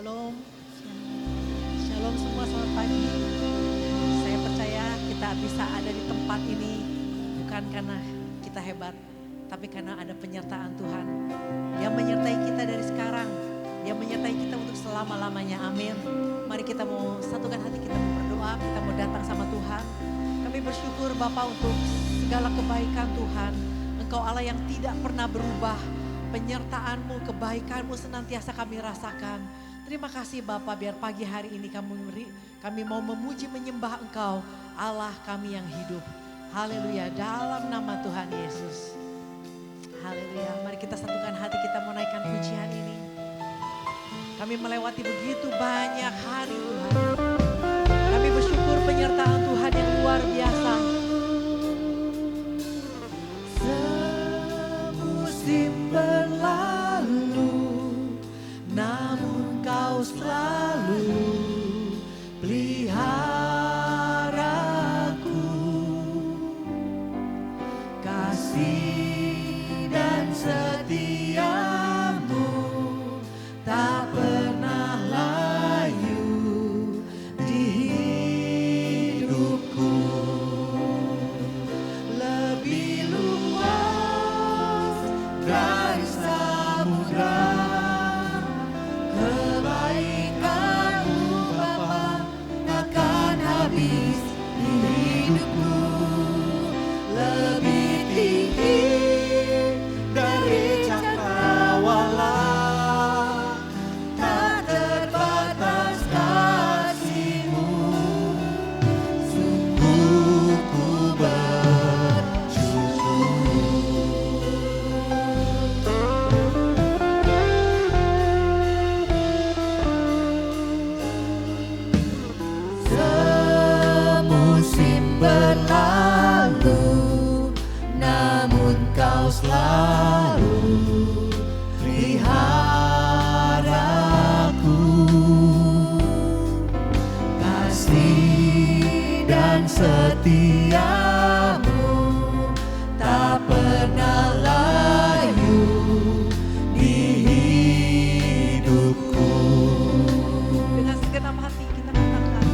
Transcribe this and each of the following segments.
Shalom. Shalom semua, selamat pagi. Saya percaya kita bisa ada di tempat ini bukan karena kita hebat, tapi karena ada penyertaan Tuhan yang menyertai kita dari sekarang, yang menyertai kita untuk selama-lamanya. Amin. Mari kita mau satukan hati, kita mau berdoa, kita mau datang sama Tuhan. Kami bersyukur Bapa untuk segala kebaikan Tuhan. Engkau Allah yang tidak pernah berubah. Penyertaan-Mu, kebaikan-Mu senantiasa kami rasakan. Terima kasih Bapa, biar pagi hari ini kami mau memuji menyembah Engkau, Allah kami yang hidup. Haleluya, dalam nama Tuhan Yesus. Haleluya, mari kita satukan hati, kita mau naikkan pujian ini. Kami melewati begitu banyak hari Tuhan. Kami bersyukur penyertaan Tuhan yang luar biasa. Semusim berlalu, namun Kau selalu peliharaku. Kasih dan setiamu tak pernah layu di hidupku. Lebih luas dari samudra kebaikan-Mu Bapa, takkan habis di hidupku. Lebih tinggi dari cakrawala, tak terbatas kasih-Mu. Sungguh ku Semusim berlalu, namun Kau selalu peliharaku. Kasih dan setiamu tak pernah layu di hidupku. Dengan segenap hati kita katakan,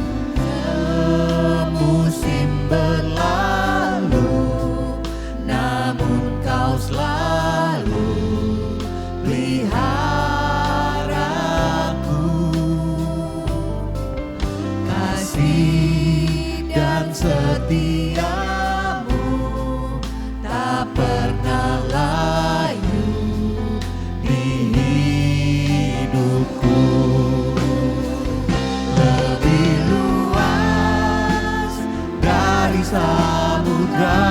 semusim berlalu, namun Kau selalu peliharaku. Kasih dan setiamu tak pernah layu di hidupku. Lebih luas dari samudra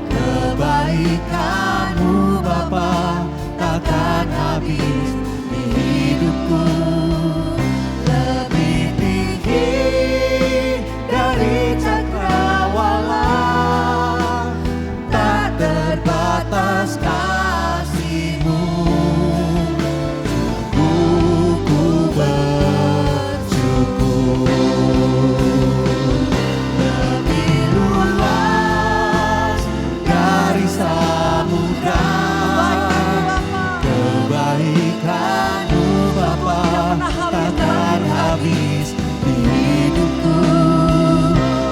kebaikan-Mu Bapa, takkan habis di hidupku. Lebih tinggi dari cakrawala, tak terbatas kasih-Mu. Sungguh ku bersyukur. Lebih luas dari samudra kebaikan-Mu Bapa, takkan habis di hidupku.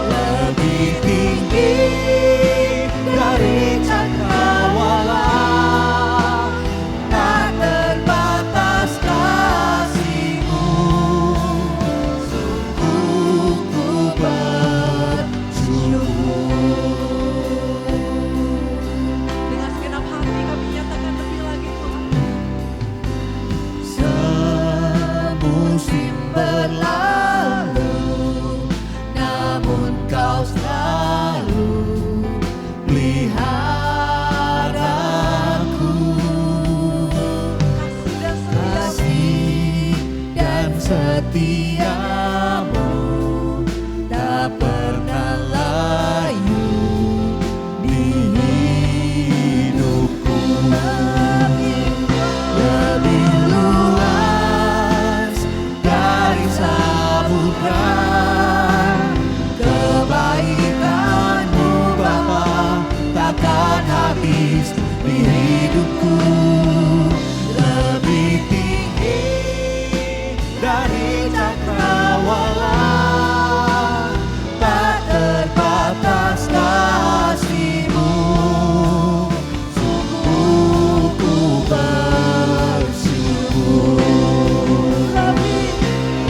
Lebih tinggi dari cakrawala, tak terbatas kasih-Mu. Sungguh ku bersyukur. Dengan segenap hati kami nyatakan lebih lagi Tuhan. Semusim berlalu, namun Kau selalu peliharaku. Kasih dan setiamu tak pernah layu di hidupku. Lebih luas dari samudra kebaikan-Mu Bapa, takkan habis di hidupku. Lebih tinggi dari cakrawala, tak terbatas kasih-Mu. Sungguh ku bersyukur,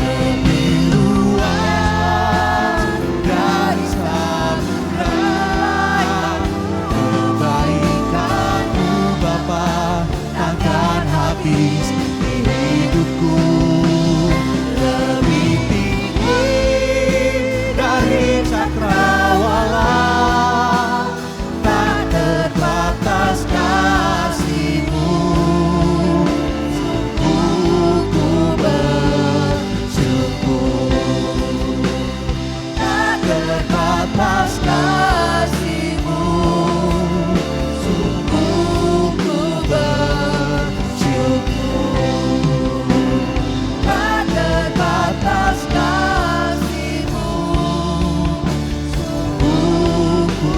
lebih luas dari samudra. Kebaikan-Mu Bapa takkan habis di hidupku, lebih tinggi dari cakrawala, tak terbatas kasih-Mu. Sungguh ku bersyukur, tak terbatas kasih-Mu. Sungguh ku bersyukur, tak terbatas kasih-Mu. Sungguh ku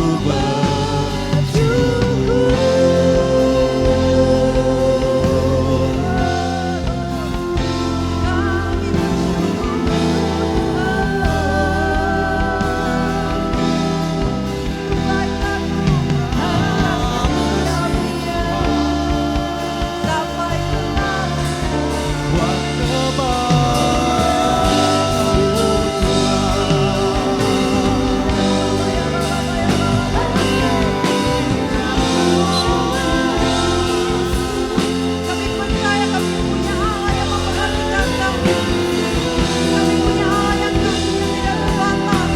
Kami percaya kami punya Allah yang memperhatikan kami. Kami punya Allah yang kasih-Nya tidak terbatas.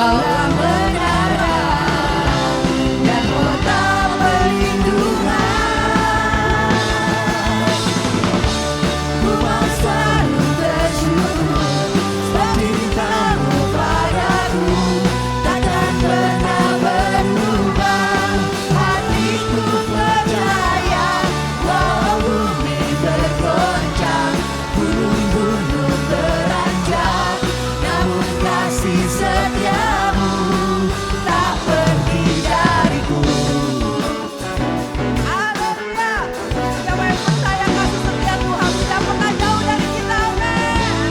Kaulah menara dan kota perlindungan. Ku mau selalu bersyukur sebab cintamu padaku takkan pernah berubah. Hatiku percaya walau bumi bergoncang, gunung-gunung beranjak, namun kasih setiamu tak pergi dariku. Haleluya. Siapa yang percaya kasih setia Tuhan tidak pernah jauh dari kita? Amin.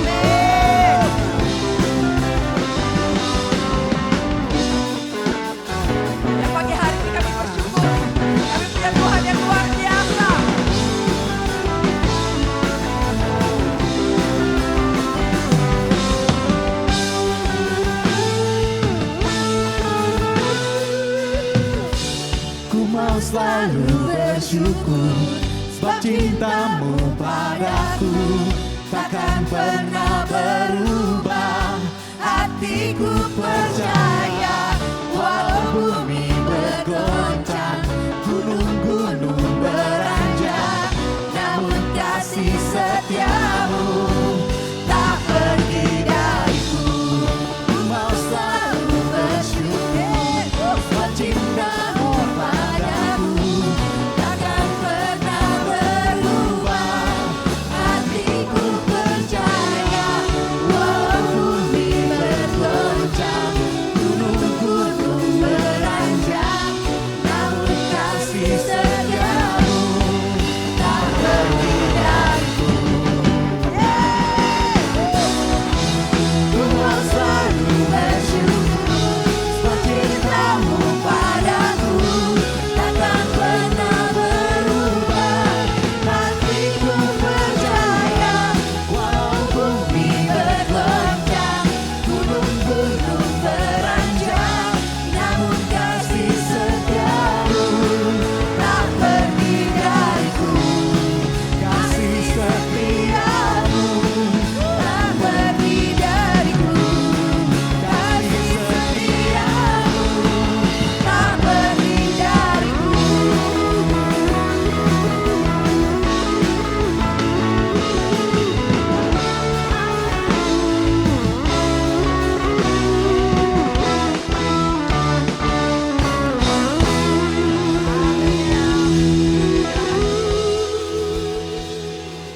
Ya, pagi hari ini kami bersyukur. Kami punya Tuhan yang luar biasa. Ku mau selalu bersyukur sebab cintamu padaku takkan pernah berubah. Hatiku percaya walau bumi bergoncang, gunung-gunung beranjak, namun kasih setiamu tak pergi dariku. Ku mau selalu bersyukur sebab cintamu padaku takkan pernah berubah. Hatiku percaya walau bumi bergoncang, gunung-gunung beranjak, namun kasih setiamu tak pergi dariku. Ku mau selalu bersyukur sebab cintamu padaku takkan pernah berubah. Hatiku percaya walau bumi bergoncang, gunung-gunung beranjak, namun kasih setiamu tak pergi dariku. Kasih setiamu tak pergi dariku. Kasih setiamu tak pergi dariku.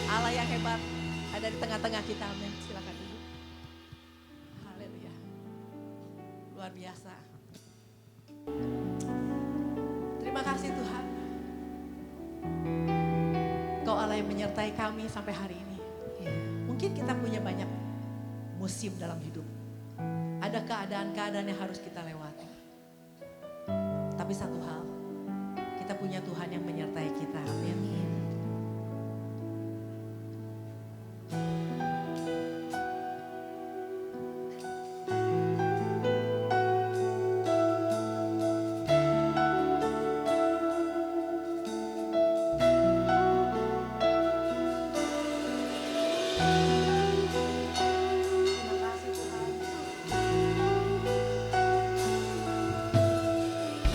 Allah yang hebat ada di tengah-tengah kita. Amin. Silakan duduk. Haleluya. Luar biasa. Terima kasih Tuhan. Kau Allah yang menyertai kami sampai hari ini. Mungkin kita punya banyak musim dalam hidup. Ada keadaan-keadaan yang harus kita lewati. Tapi satu hal, kita punya Tuhan yang menyertai kita. Amin.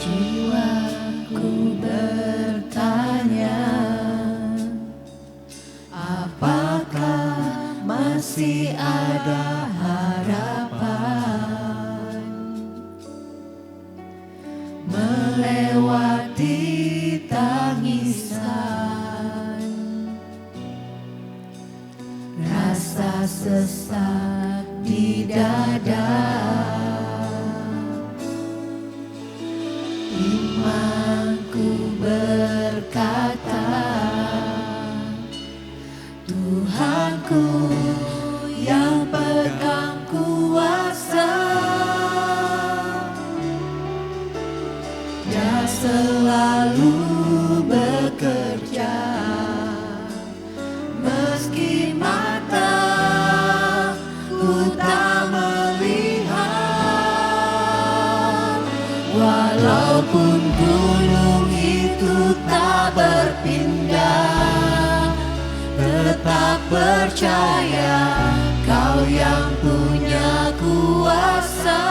Jiwaku bertanya, apakah masih ada harapan melewati tangisan, rasa sesak di dada. Imanku berkata, Tuhanku yang pegang kuasa, Dia selalu bekerja, meski mataku tak melihat. Walaupun gunung itu tak berpindah, tetap percaya Kau yang punya kuasa.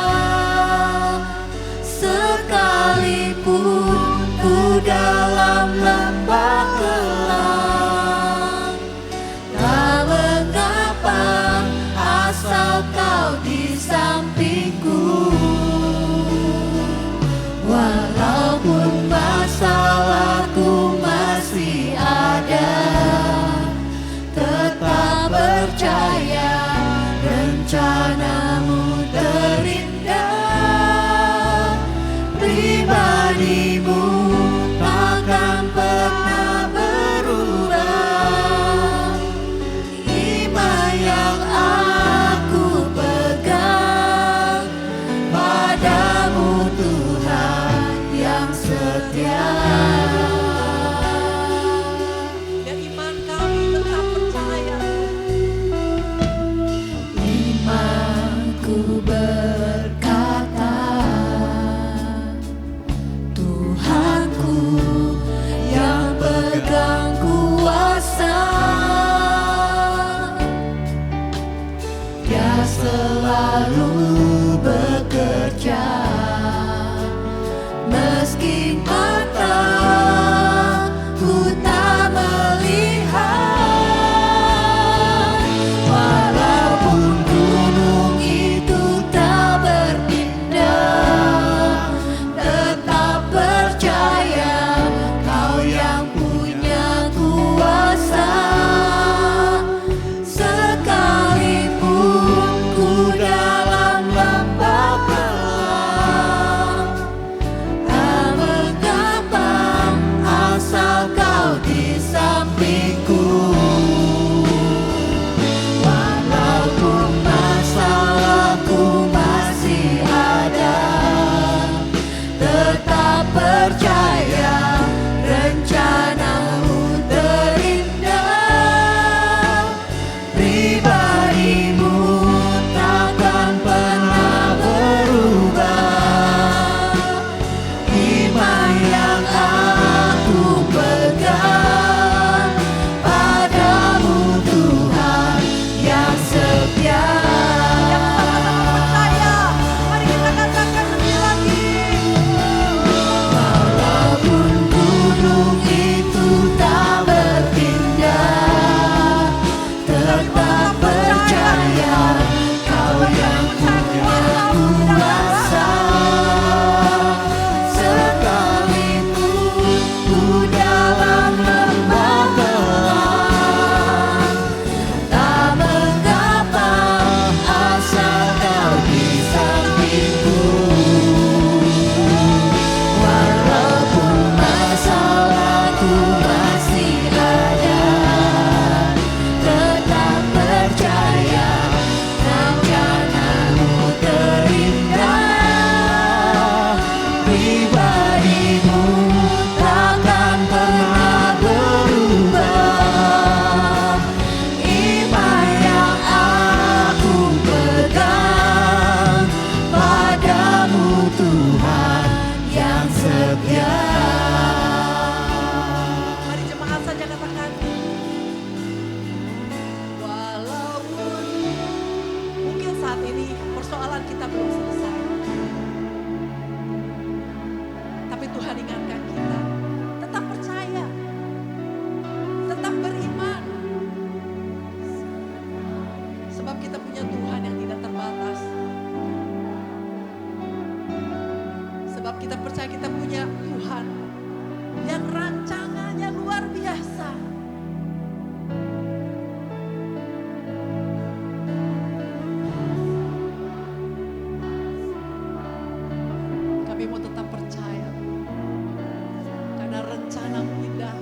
persoalan kita belum selesai. Tapi Tuhan ingatkan kita, tetap percaya, tetap beriman. Sebab kita punya Tuhan yang tidak terbatas. Sebab kita percaya kita punya Tuhan yang rancangannya luar biasa. Kami mau tetap percaya karena rencanamu indah.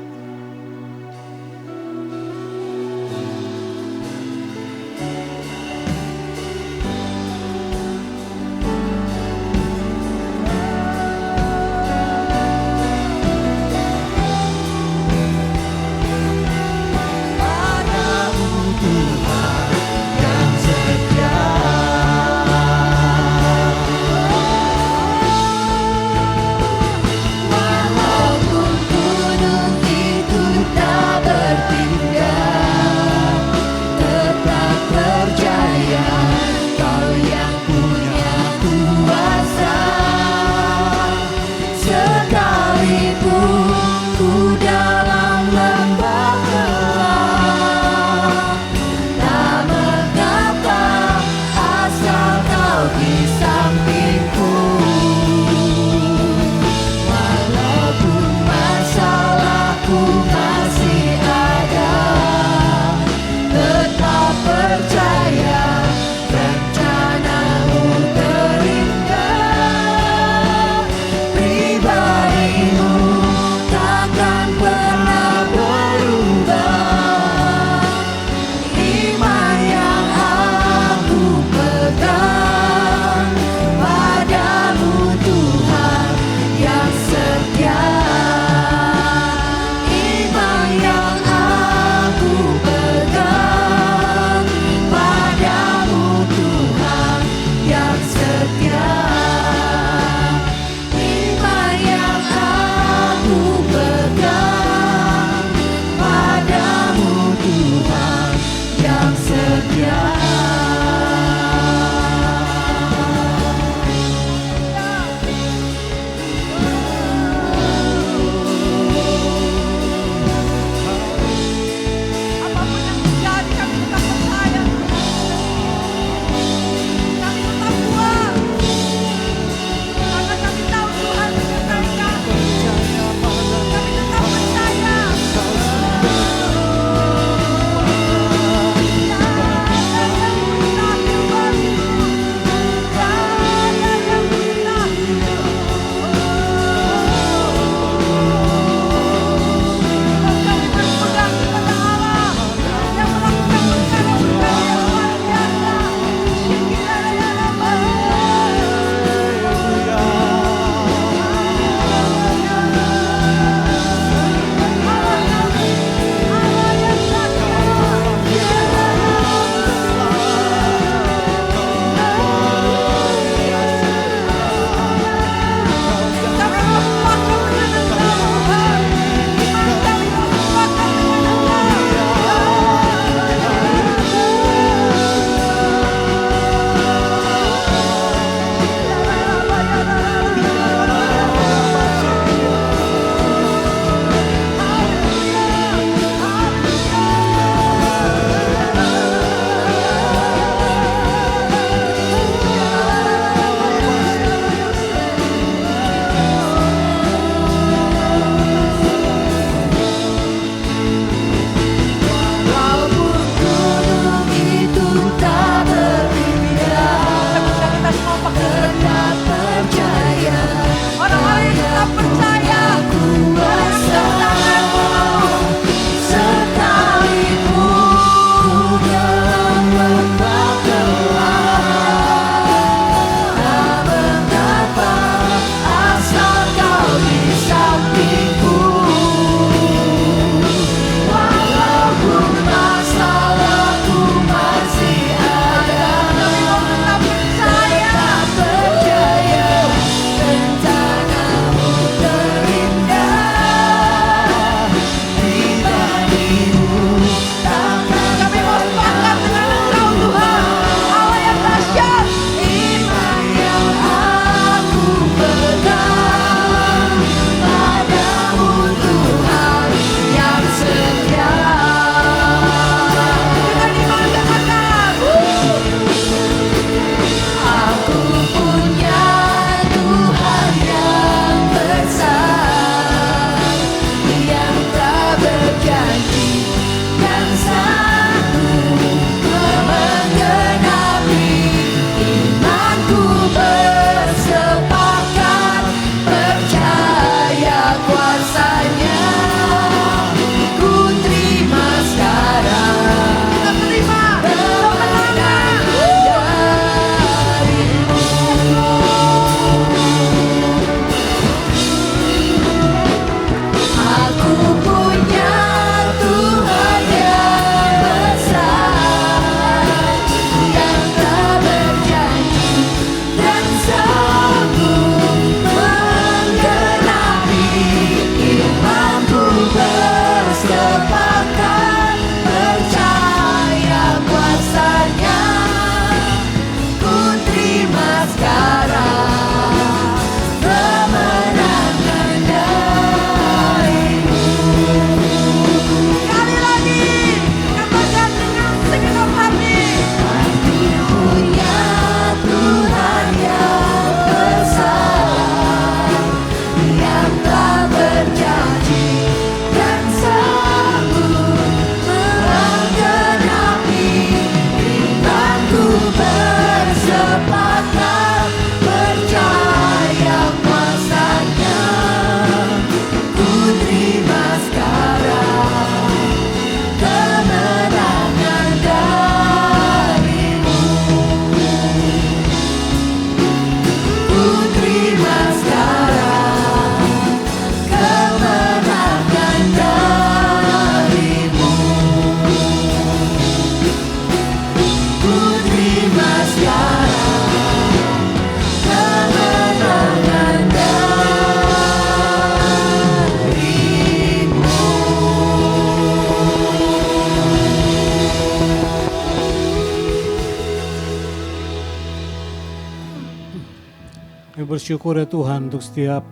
Kami bersyukur ya Tuhan untuk setiap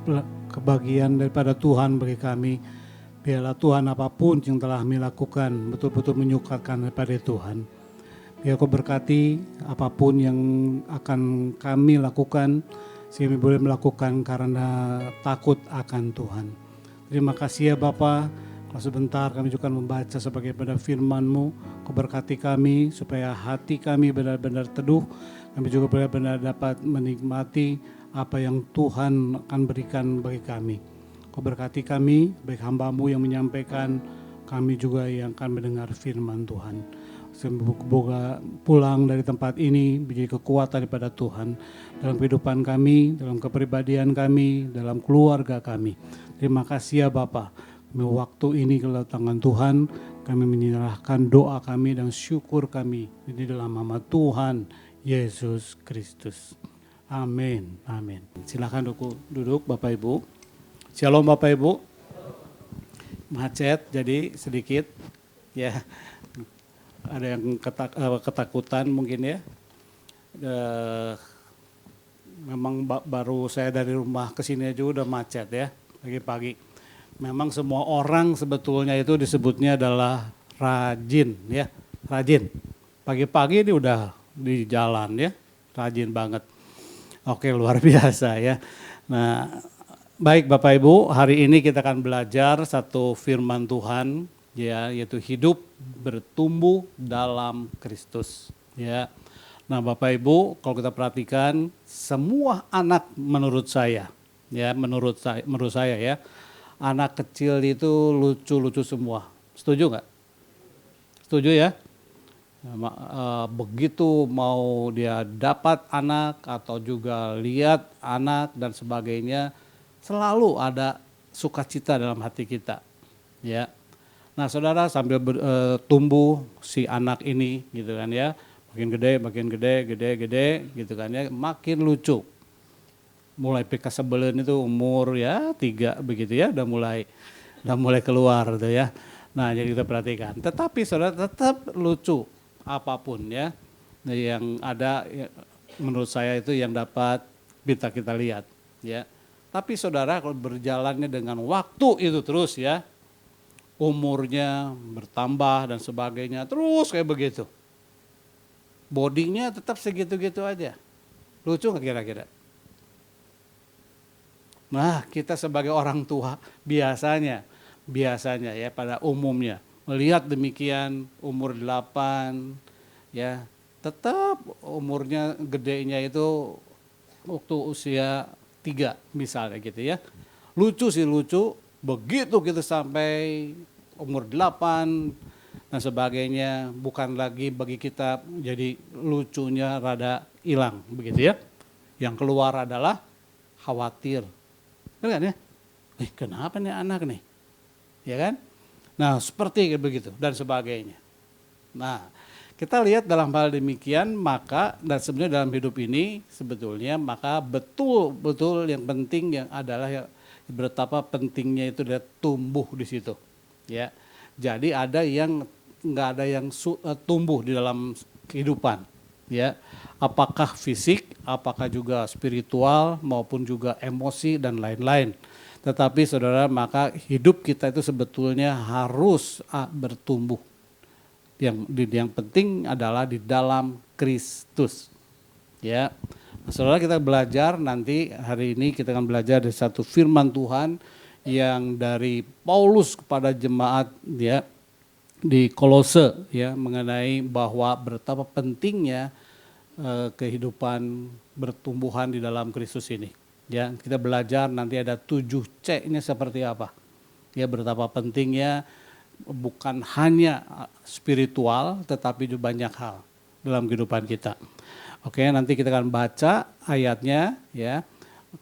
kebahagiaan daripada Tuhan bagi kami. Biarlah Tuhan apapun yang telah kami lakukan betul-betul menyukakan daripada Tuhan. Biar Kau berkati apapun yang akan kami lakukan, sehingga kami boleh melakukan karena takut akan Tuhan. Terima kasih ya Bapa. Kalau sebentar kami juga membaca sebagai pada firman-Mu. Kau berkati kami supaya hati kami benar-benar teduh. Kami juga benar-benar dapat menikmati apa yang Tuhan akan berikan bagi kami. Kau berkati kami, baik hamba-Mu yang menyampaikan, kami juga yang akan mendengar firman Tuhan. Semoga pulang dari tempat ini menjadi kekuatan daripada Tuhan dalam kehidupan kami, dalam kepribadian kami, dalam keluarga kami. Terima kasih ya Bapa. Waktu ini ke tangan Tuhan, kami menyerahkan doa kami dan syukur kami di dalam nama Tuhan Yesus Kristus. Amin, amin. Silakan duduk Bapak Ibu. Shalom Bapak Ibu. Macet jadi sedikit ya. Ada yang ketakutan mungkin ya. Memang baru saya dari rumah ke sini aja udah macet ya pagi-pagi. Memang semua orang sebetulnya itu disebutnya adalah rajin ya, rajin. Pagi-pagi ini udah di jalan ya, rajin banget. Oke, luar biasa ya. Nah, baik Bapak Ibu, hari ini kita akan belajar satu firman Tuhan ya, yaitu hidup bertumbuh dalam Kristus ya. Nah, Bapak Ibu, kalau kita perhatikan semua anak menurut saya ya, anak kecil itu lucu-lucu semua. Setuju nggak? Setuju ya? Begitu mau dia dapat anak atau juga lihat anak dan sebagainya, selalu ada sukacita dalam hati kita ya. Nah saudara, sambil tumbuh si anak ini gitu kan ya, makin gede gitu kan ya, makin lucu. Mulai pika sebelum itu umur ya 3 begitu ya, udah mulai keluar tuh ya. Nah jadi kita perhatikan, tetapi saudara tetap lucu apapun ya yang ada, menurut saya itu yang dapat kita lihat ya. Tapi saudara, kalau berjalannya dengan waktu itu terus ya, umurnya bertambah dan sebagainya terus kayak begitu, bodinya tetap segitu-gitu aja, lucu nggak kira-kira? Nah kita sebagai orang tua biasanya ya pada umumnya melihat demikian, umur 8 ya, tetap umurnya gedenya itu waktu usia 3 misalnya gitu ya. Lucu sih lucu, begitu kita sampai umur 8 dan sebagainya, bukan lagi bagi kita, jadi lucunya rada hilang begitu ya. Yang keluar adalah khawatir. Kan ya? Kenapa nih anak nih? Ya kan? Nah seperti begitu dan sebagainya. Nah kita lihat dalam hal demikian, maka dan sebenarnya dalam hidup ini sebetulnya maka betul-betul yang penting yang adalah ya, betapa pentingnya itu dia tumbuh di situ. Ya, jadi ada yang nggak ada yang tumbuh di dalam kehidupan. Ya, apakah fisik, apakah juga spiritual maupun juga emosi dan lain-lain. Tetapi saudara, maka hidup kita itu sebetulnya harus bertumbuh. Yang penting adalah di dalam Kristus. Ya, nah, saudara, kita belajar nanti hari ini kita akan belajar dari satu firman Tuhan yang dari Paulus kepada jemaat ya di Kolose ya, mengenai bahwa betapa pentingnya kehidupan bertumbuhan di dalam Kristus ini. Ya, kita belajar nanti ada 7 C-nya seperti apa. Ya, betapa pentingnya bukan hanya spiritual tetapi juga banyak hal dalam kehidupan kita. Oke, nanti kita akan baca ayatnya ya.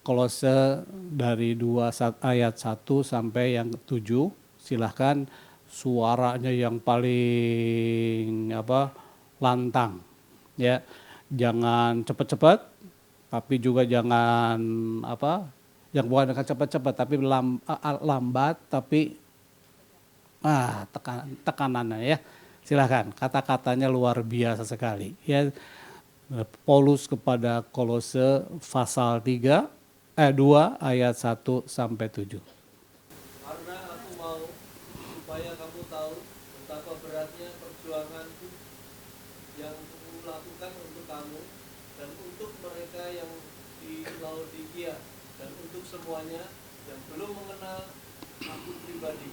Kolose dari 2 ayat 1 sampai yang 7. Silahkan suaranya yang paling lantang ya. Jangan cepat-cepat, tapi juga jangan yang bukan cepat-cepat tapi lambat, tapi tekanannya ya. Silakan, kata-katanya luar biasa sekali ya. Paulus kepada Kolose pasal 2 ayat 1 sampai 7. Karena aku mau supaya kamu tahu betapa beratnya perjuanganku yang kulakukan untuk kamu dan untuk mereka yang di Laodikia dan untuk semuanya yang belum mengenal aku pribadi,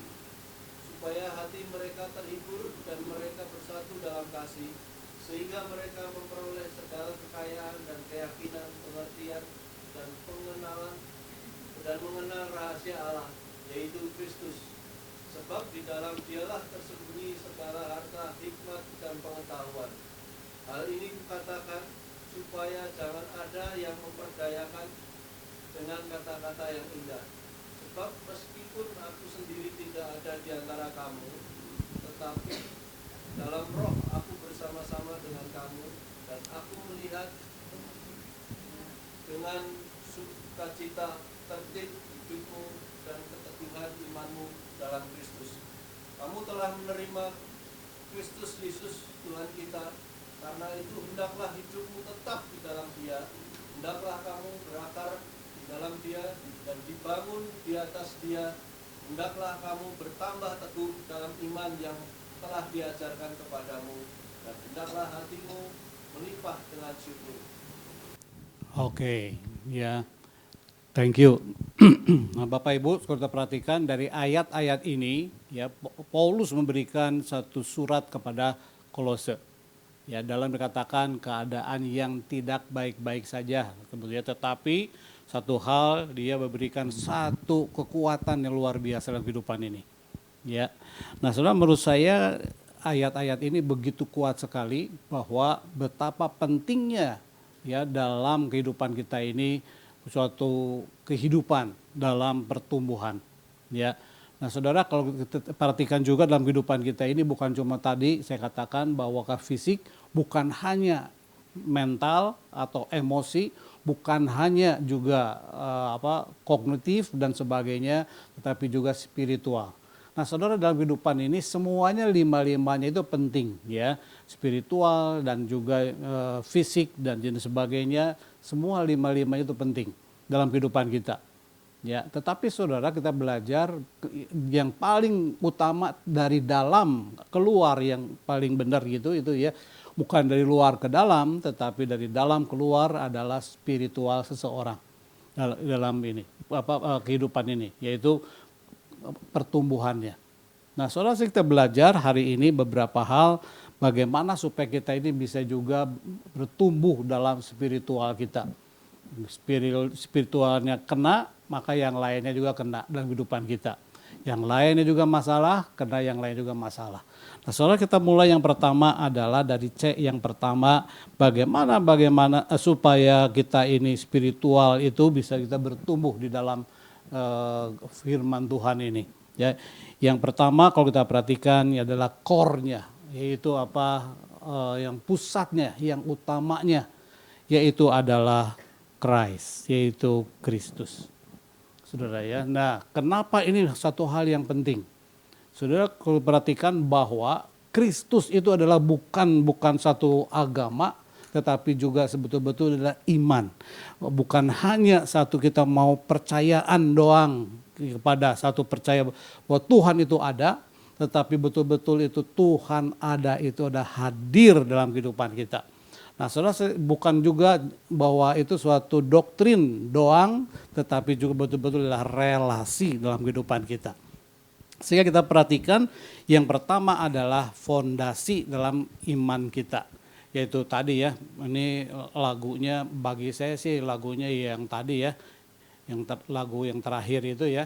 supaya hati mereka terhibur dan mereka bersatu dalam kasih, sehingga mereka memperoleh segala kekayaan dan keyakinan, pengertian dan pengenalan dan mengenal rahasia Allah, yaitu Kristus. Sebab di dalam Dialah tersembunyi segala harta, hikmat dan pengetahuan. Hal ini kukatakan supaya jangan ada yang memperdayakan dengan kata-kata yang indah. Sebab meskipun aku sendiri tidak ada di antara kamu, tetapi dalam roh aku bersama-sama dengan kamu, dan aku melihat dengan sukacita tertib hidupmu dan keteguhan imanmu dalam Kristus. Kamu telah menerima Kristus Yesus Tuhan kita. Karena itu hendaklah hidupmu tetap di dalam Dia. Hendaklah kamu berakar di dalam Dia dan dibangun di atas Dia. Hendaklah kamu bertambah teguh dalam iman yang telah diajarkan kepadamu. Dan hendaklah hatimu melimpah dengan syukur. Oke, ya. Thank you. Nah, Bapak Ibu, kita perhatikan dari ayat-ayat ini, ya, Paulus memberikan satu surat kepada Kolose. Ya, dalam dikatakan keadaan yang tidak baik-baik saja, kemudian tetapi satu hal dia memberikan satu kekuatan yang luar biasa dalam kehidupan ini. Ya, nah saudara, menurut saya ayat-ayat ini begitu kuat sekali bahwa betapa pentingnya ya dalam kehidupan kita ini suatu kehidupan dalam pertumbuhan. Ya. Nah saudara, kalau kita perhatikan juga dalam kehidupan kita ini bukan cuma tadi saya katakan bahwa fisik, bukan hanya mental atau emosi, bukan hanya juga kognitif dan sebagainya, tetapi juga spiritual. Nah saudara, dalam kehidupan ini semuanya lima-limanya itu penting ya, spiritual dan juga fisik dan jenis sebagainya, semua lima-limanya itu penting dalam kehidupan kita. Ya, tetapi saudara, kita belajar yang paling utama dari dalam keluar yang paling benar gitu itu ya, bukan dari luar ke dalam, tetapi dari dalam keluar adalah spiritual seseorang dalam ini kehidupan ini, yaitu pertumbuhannya. Nah, saudara, kita belajar hari ini beberapa hal bagaimana supaya kita ini bisa juga bertumbuh dalam spiritual kita. Spiritualnya kena, maka yang lainnya juga kena dalam kehidupan kita. Yang lainnya juga masalah, kena yang lain juga masalah. Nah, saudara, kita mulai yang pertama adalah dari C yang pertama, bagaimana supaya kita ini spiritual itu bisa kita bertumbuh di dalam firman Tuhan ini. Ya, yang pertama kalau kita perhatikan adalah core-nya, yaitu yang pusatnya, yang utamanya, yaitu adalah Christ, yaitu Kristus. Saudara ya. Nah, kenapa ini satu hal yang penting? Saudara, kalau perhatikan bahwa Kristus itu adalah bukan satu agama, tetapi juga betul-betul adalah iman. Bukan hanya satu kita mau percayaan doang kepada satu percaya bahwa Tuhan itu ada, tetapi betul-betul itu Tuhan ada, itu ada hadir dalam kehidupan kita. Nah, saudara, bukan juga bahwa itu suatu doktrin doang, tetapi juga betul-betul adalah relasi dalam kehidupan kita. Sehingga kita perhatikan yang pertama adalah fondasi dalam iman kita. Yaitu tadi ya, ini lagunya bagi saya sih lagunya yang tadi ya, lagu yang terakhir itu ya,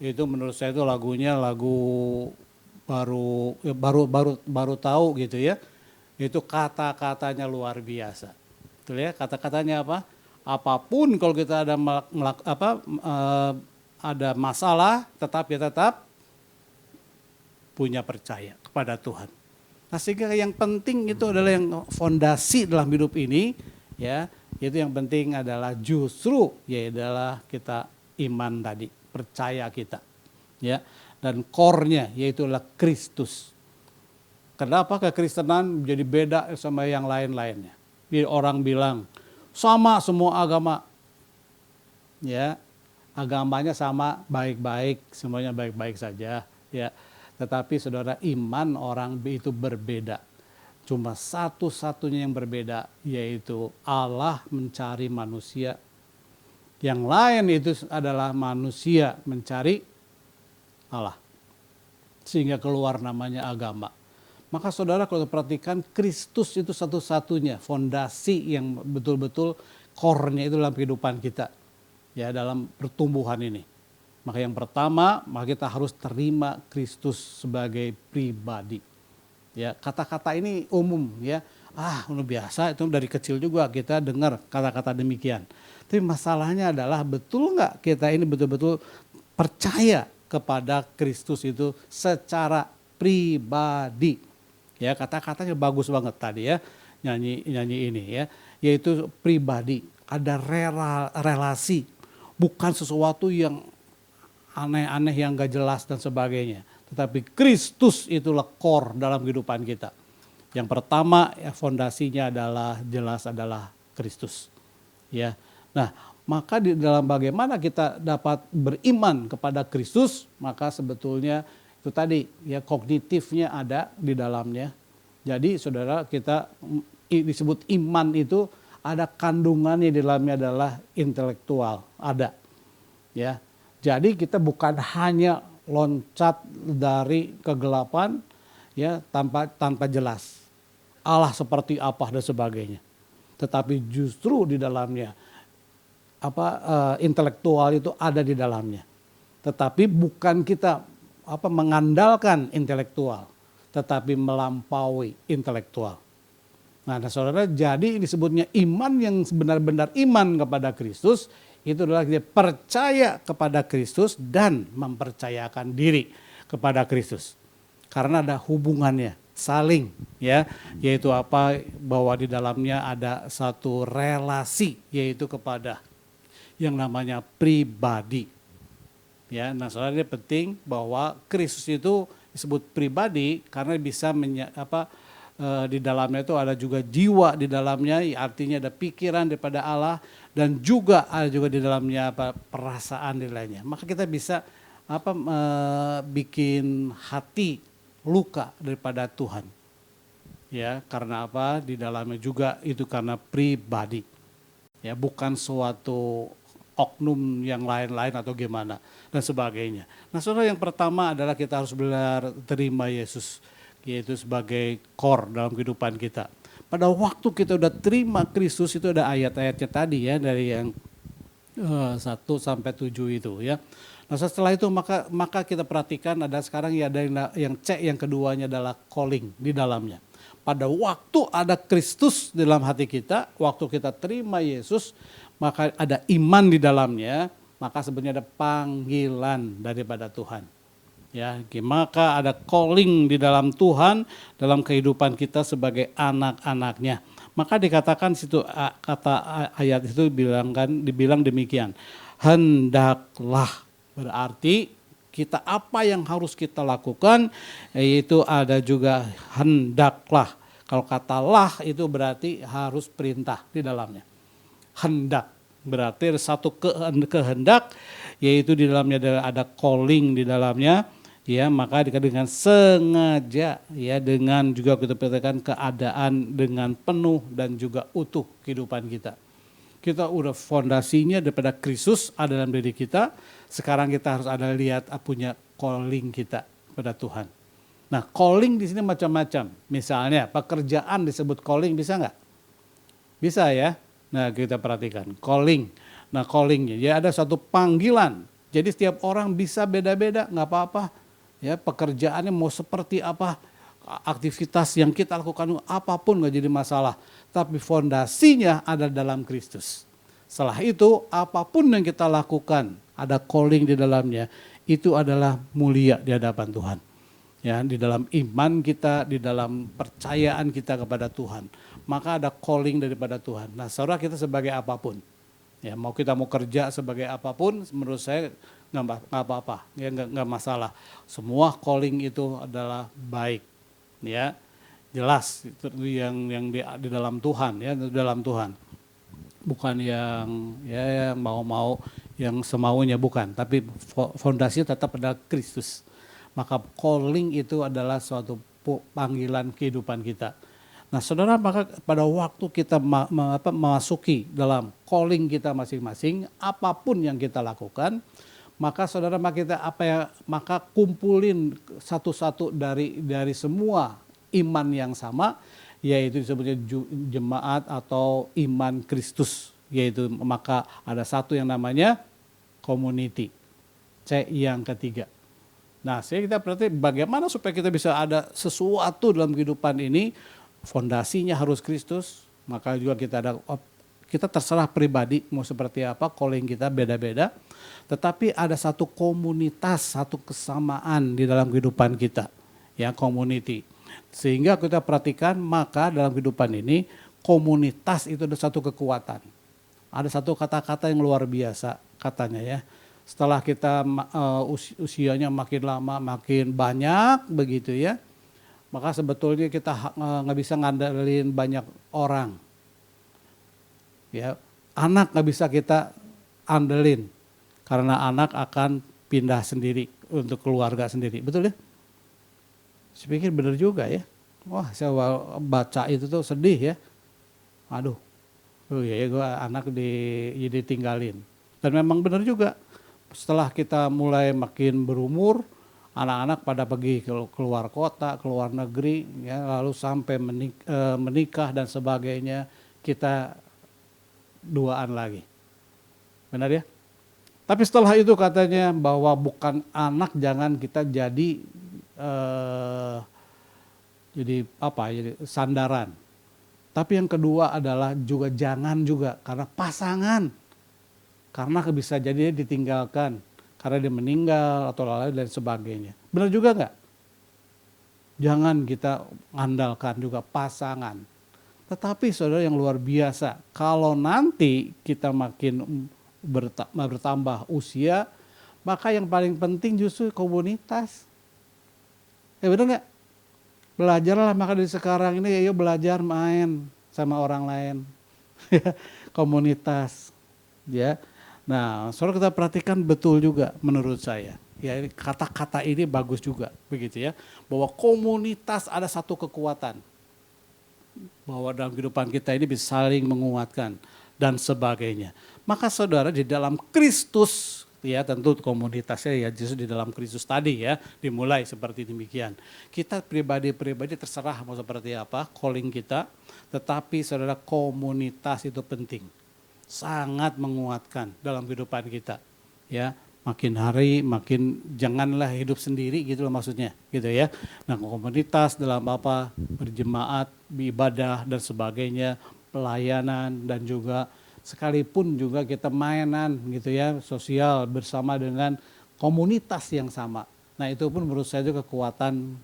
itu menurut saya itu lagunya lagu baru tahu gitu ya. Itu kata-katanya luar biasa. Betul ya, kata-katanya apa? Apapun kalau kita ada masalah, tetap punya percaya kepada Tuhan. Nah, sehingga yang penting itu adalah yang fondasi dalam hidup ini ya, itu yang penting adalah justru adalah kita iman tadi, percaya kita. Ya, dan core-nya yaitu adalah Kristus. Kenapa kekristenan menjadi beda sama yang lain-lainnya? orang bilang sama semua agama, ya agamanya sama, baik-baik, semuanya baik-baik saja, ya. Tetapi saudara, iman orang itu berbeda. Cuma satu-satunya yang berbeda, yaitu Allah mencari manusia. Yang lain itu adalah manusia mencari Allah. Sehingga keluar namanya agama. Maka saudara kalau perhatikan, Kristus itu satu-satunya fondasi yang betul-betul core-nya itu dalam kehidupan kita. Ya, dalam pertumbuhan ini. Maka yang pertama, maka kita harus terima Kristus sebagai pribadi. Ya, kata-kata ini umum ya. Udah biasa, itu dari kecil juga kita dengar kata-kata demikian. Tapi masalahnya adalah betul nggak kita ini betul-betul percaya kepada Kristus itu secara pribadi. Ya, kata-katanya bagus banget tadi ya, nyanyi ini ya, yaitu pribadi, ada relasi, bukan sesuatu yang aneh-aneh yang gak jelas dan sebagainya. Tetapi Kristus itulah core dalam kehidupan kita. Yang pertama ya, fondasinya adalah jelas adalah Kristus. Ya. Nah, maka di dalam bagaimana kita dapat beriman kepada Kristus, maka sebetulnya itu tadi ya, kognitifnya ada di dalamnya. Jadi saudara, kita disebut iman itu ada kandungannya di dalamnya adalah intelektual, ada. Ya. Jadi kita bukan hanya loncat dari kegelapan ya tanpa jelas Allah seperti apa dan sebagainya. Tetapi justru di dalamnya intelektual itu ada di dalamnya. Tetapi bukan kita mengandalkan intelektual, tetapi melampaui intelektual. Nah, saudara, jadi disebutnya iman yang benar-benar iman kepada Kristus itu adalah dia percaya kepada Kristus dan mempercayakan diri kepada Kristus. Karena ada hubungannya, saling ya, yaitu bahwa di dalamnya ada satu relasi, yaitu kepada yang namanya pribadi. Ya, nah saudara, ini penting bahwa Kristus itu disebut pribadi karena bisa di dalamnya itu ada juga jiwa di dalamnya, artinya ada pikiran daripada Allah, dan juga ada juga di dalamnya perasaan di lainnya. Maka kita bisa bikin hati luka daripada Tuhan. Ya, karena di dalamnya juga itu karena pribadi. Ya, bukan suatu oknum yang lain-lain atau gimana dan sebagainya. Nah, saudara, yang pertama adalah kita harus belajar terima Yesus, yaitu sebagai core dalam kehidupan kita. Pada waktu kita udah terima Kristus, itu ada ayat-ayatnya tadi ya, dari yang 1 sampai 7 itu ya. Nah, setelah itu maka kita perhatikan ada sekarang ya, ada yang C, yang keduanya adalah calling di dalamnya. Pada waktu ada Kristus dalam hati kita, waktu kita terima Yesus, maka ada iman di dalamnya, maka sebenarnya ada panggilan daripada Tuhan. Ya, maka ada calling di dalam Tuhan dalam kehidupan kita sebagai anak-anaknya. Maka dikatakan situ, kata ayat itu dibilang demikian. Hendaklah, berarti kita apa yang harus kita lakukan, yaitu ada juga hendaklah. Kalau kata lah itu berarti harus perintah di dalamnya. Hendak berarti ada satu kehendak, yaitu di dalamnya ada calling di dalamnya. Ya, maka dikatakan dengan sengaja ya, dengan juga kita perhatikan keadaan dengan penuh dan juga utuh kehidupan kita. Kita udah fondasinya daripada Kristus ada dalam diri kita. Sekarang kita harus ada lihat punya calling kita pada Tuhan. Nah, calling di sini macam-macam. Misalnya pekerjaan disebut calling, bisa nggak? Bisa ya. Nah, kita perhatikan calling. Nah, callingnya ya ada satu panggilan. Jadi setiap orang bisa beda-beda, nggak apa-apa. Ya, pekerjaannya mau seperti apa, aktivitas yang kita lakukan apapun nggak jadi masalah. Tapi fondasinya ada dalam Kristus. Setelah itu apapun yang kita lakukan, ada calling di dalamnya, itu adalah mulia di hadapan Tuhan. Ya, di dalam iman kita, di dalam percayaan kita kepada Tuhan. Maka ada calling daripada Tuhan. Nah, saudara, kita sebagai apapun. Ya, kita mau kerja sebagai apapun, menurut saya nggak apa-apa, ya nggak masalah. Semua calling itu adalah baik, ya. jelas itu yang di dalam Tuhan ya, di dalam Tuhan. Bukan yang ya mau-mau yang semaunya, bukan, tapi fondasinya tetap adalah Kristus. Maka calling itu adalah suatu panggilan kehidupan kita. Nah saudara, maka pada waktu kita memasuki dalam calling kita masing-masing, apapun yang kita lakukan, maka saudara maka kumpulin satu-satu dari semua iman yang sama, yaitu disebutnya jemaat atau iman Kristus, yaitu maka ada satu yang namanya community. C yang ketiga. Nah, kita berarti bagaimana supaya kita bisa ada sesuatu dalam kehidupan ini, fondasinya harus Kristus. Maka juga kita terserah pribadi mau seperti apa, calling kita beda-beda. Tetapi ada satu komunitas, satu kesamaan di dalam kehidupan kita, ya, community. Sehingga kita perhatikan, maka dalam kehidupan ini komunitas itu ada satu kekuatan. Ada satu kata-kata yang luar biasa katanya ya. Setelah kita usianya makin lama makin banyak begitu ya, maka sebetulnya kita nggak bisa ngandelin banyak orang. Ya, anak nggak bisa kita andelin karena anak akan pindah sendiri untuk keluarga sendiri, betul ya? Saya pikir benar juga ya. Wah, saya baca itu tuh sedih ya. Aduh, ya gue anak jadi tinggalin. Dan memang benar juga. Setelah kita mulai makin berumur, anak-anak pada pergi keluar kota, keluar negeri, ya, lalu sampai menikah dan sebagainya, kita duaan lagi. Benar ya? Tapi setelah itu katanya bahwa bukan anak jangan kita jadi sandaran. Tapi yang kedua adalah juga jangan juga karena pasangan. Karena bisa jadi dia ditinggalkan, karena dia meninggal atau lain dan sebagainya. Benar juga nggak? Jangan kita andalkan juga pasangan. Tetapi saudara yang luar biasa, kalau nanti kita makin bertambah usia, maka yang paling penting justru komunitas. Ya benar nggak? Belajarlah maka dari sekarang ini, ayo belajar main sama orang lain. Komunitas, ya. Nah, saudara kita perhatikan betul juga menurut saya. Ya, kata-kata ini bagus juga, begitu ya. Bahwa komunitas ada satu kekuatan. Bahwa dalam kehidupan kita ini bisa saling menguatkan dan sebagainya. Maka saudara di dalam Kristus, ya tentu komunitasnya ya justru di dalam Kristus tadi ya, dimulai seperti demikian. Kita pribadi-pribadi terserah mau seperti apa calling kita, tetapi saudara komunitas itu penting. Sangat menguatkan dalam kehidupan kita, ya. Makin hari makin janganlah hidup sendiri gitu loh maksudnya, gitu ya. Nah, komunitas dalam apa? Berjemaat, beribadah dan sebagainya, pelayanan dan juga sekalipun juga kita mainan gitu ya, sosial bersama dengan komunitas yang sama. Nah, itu pun menurut saya juga kekuatan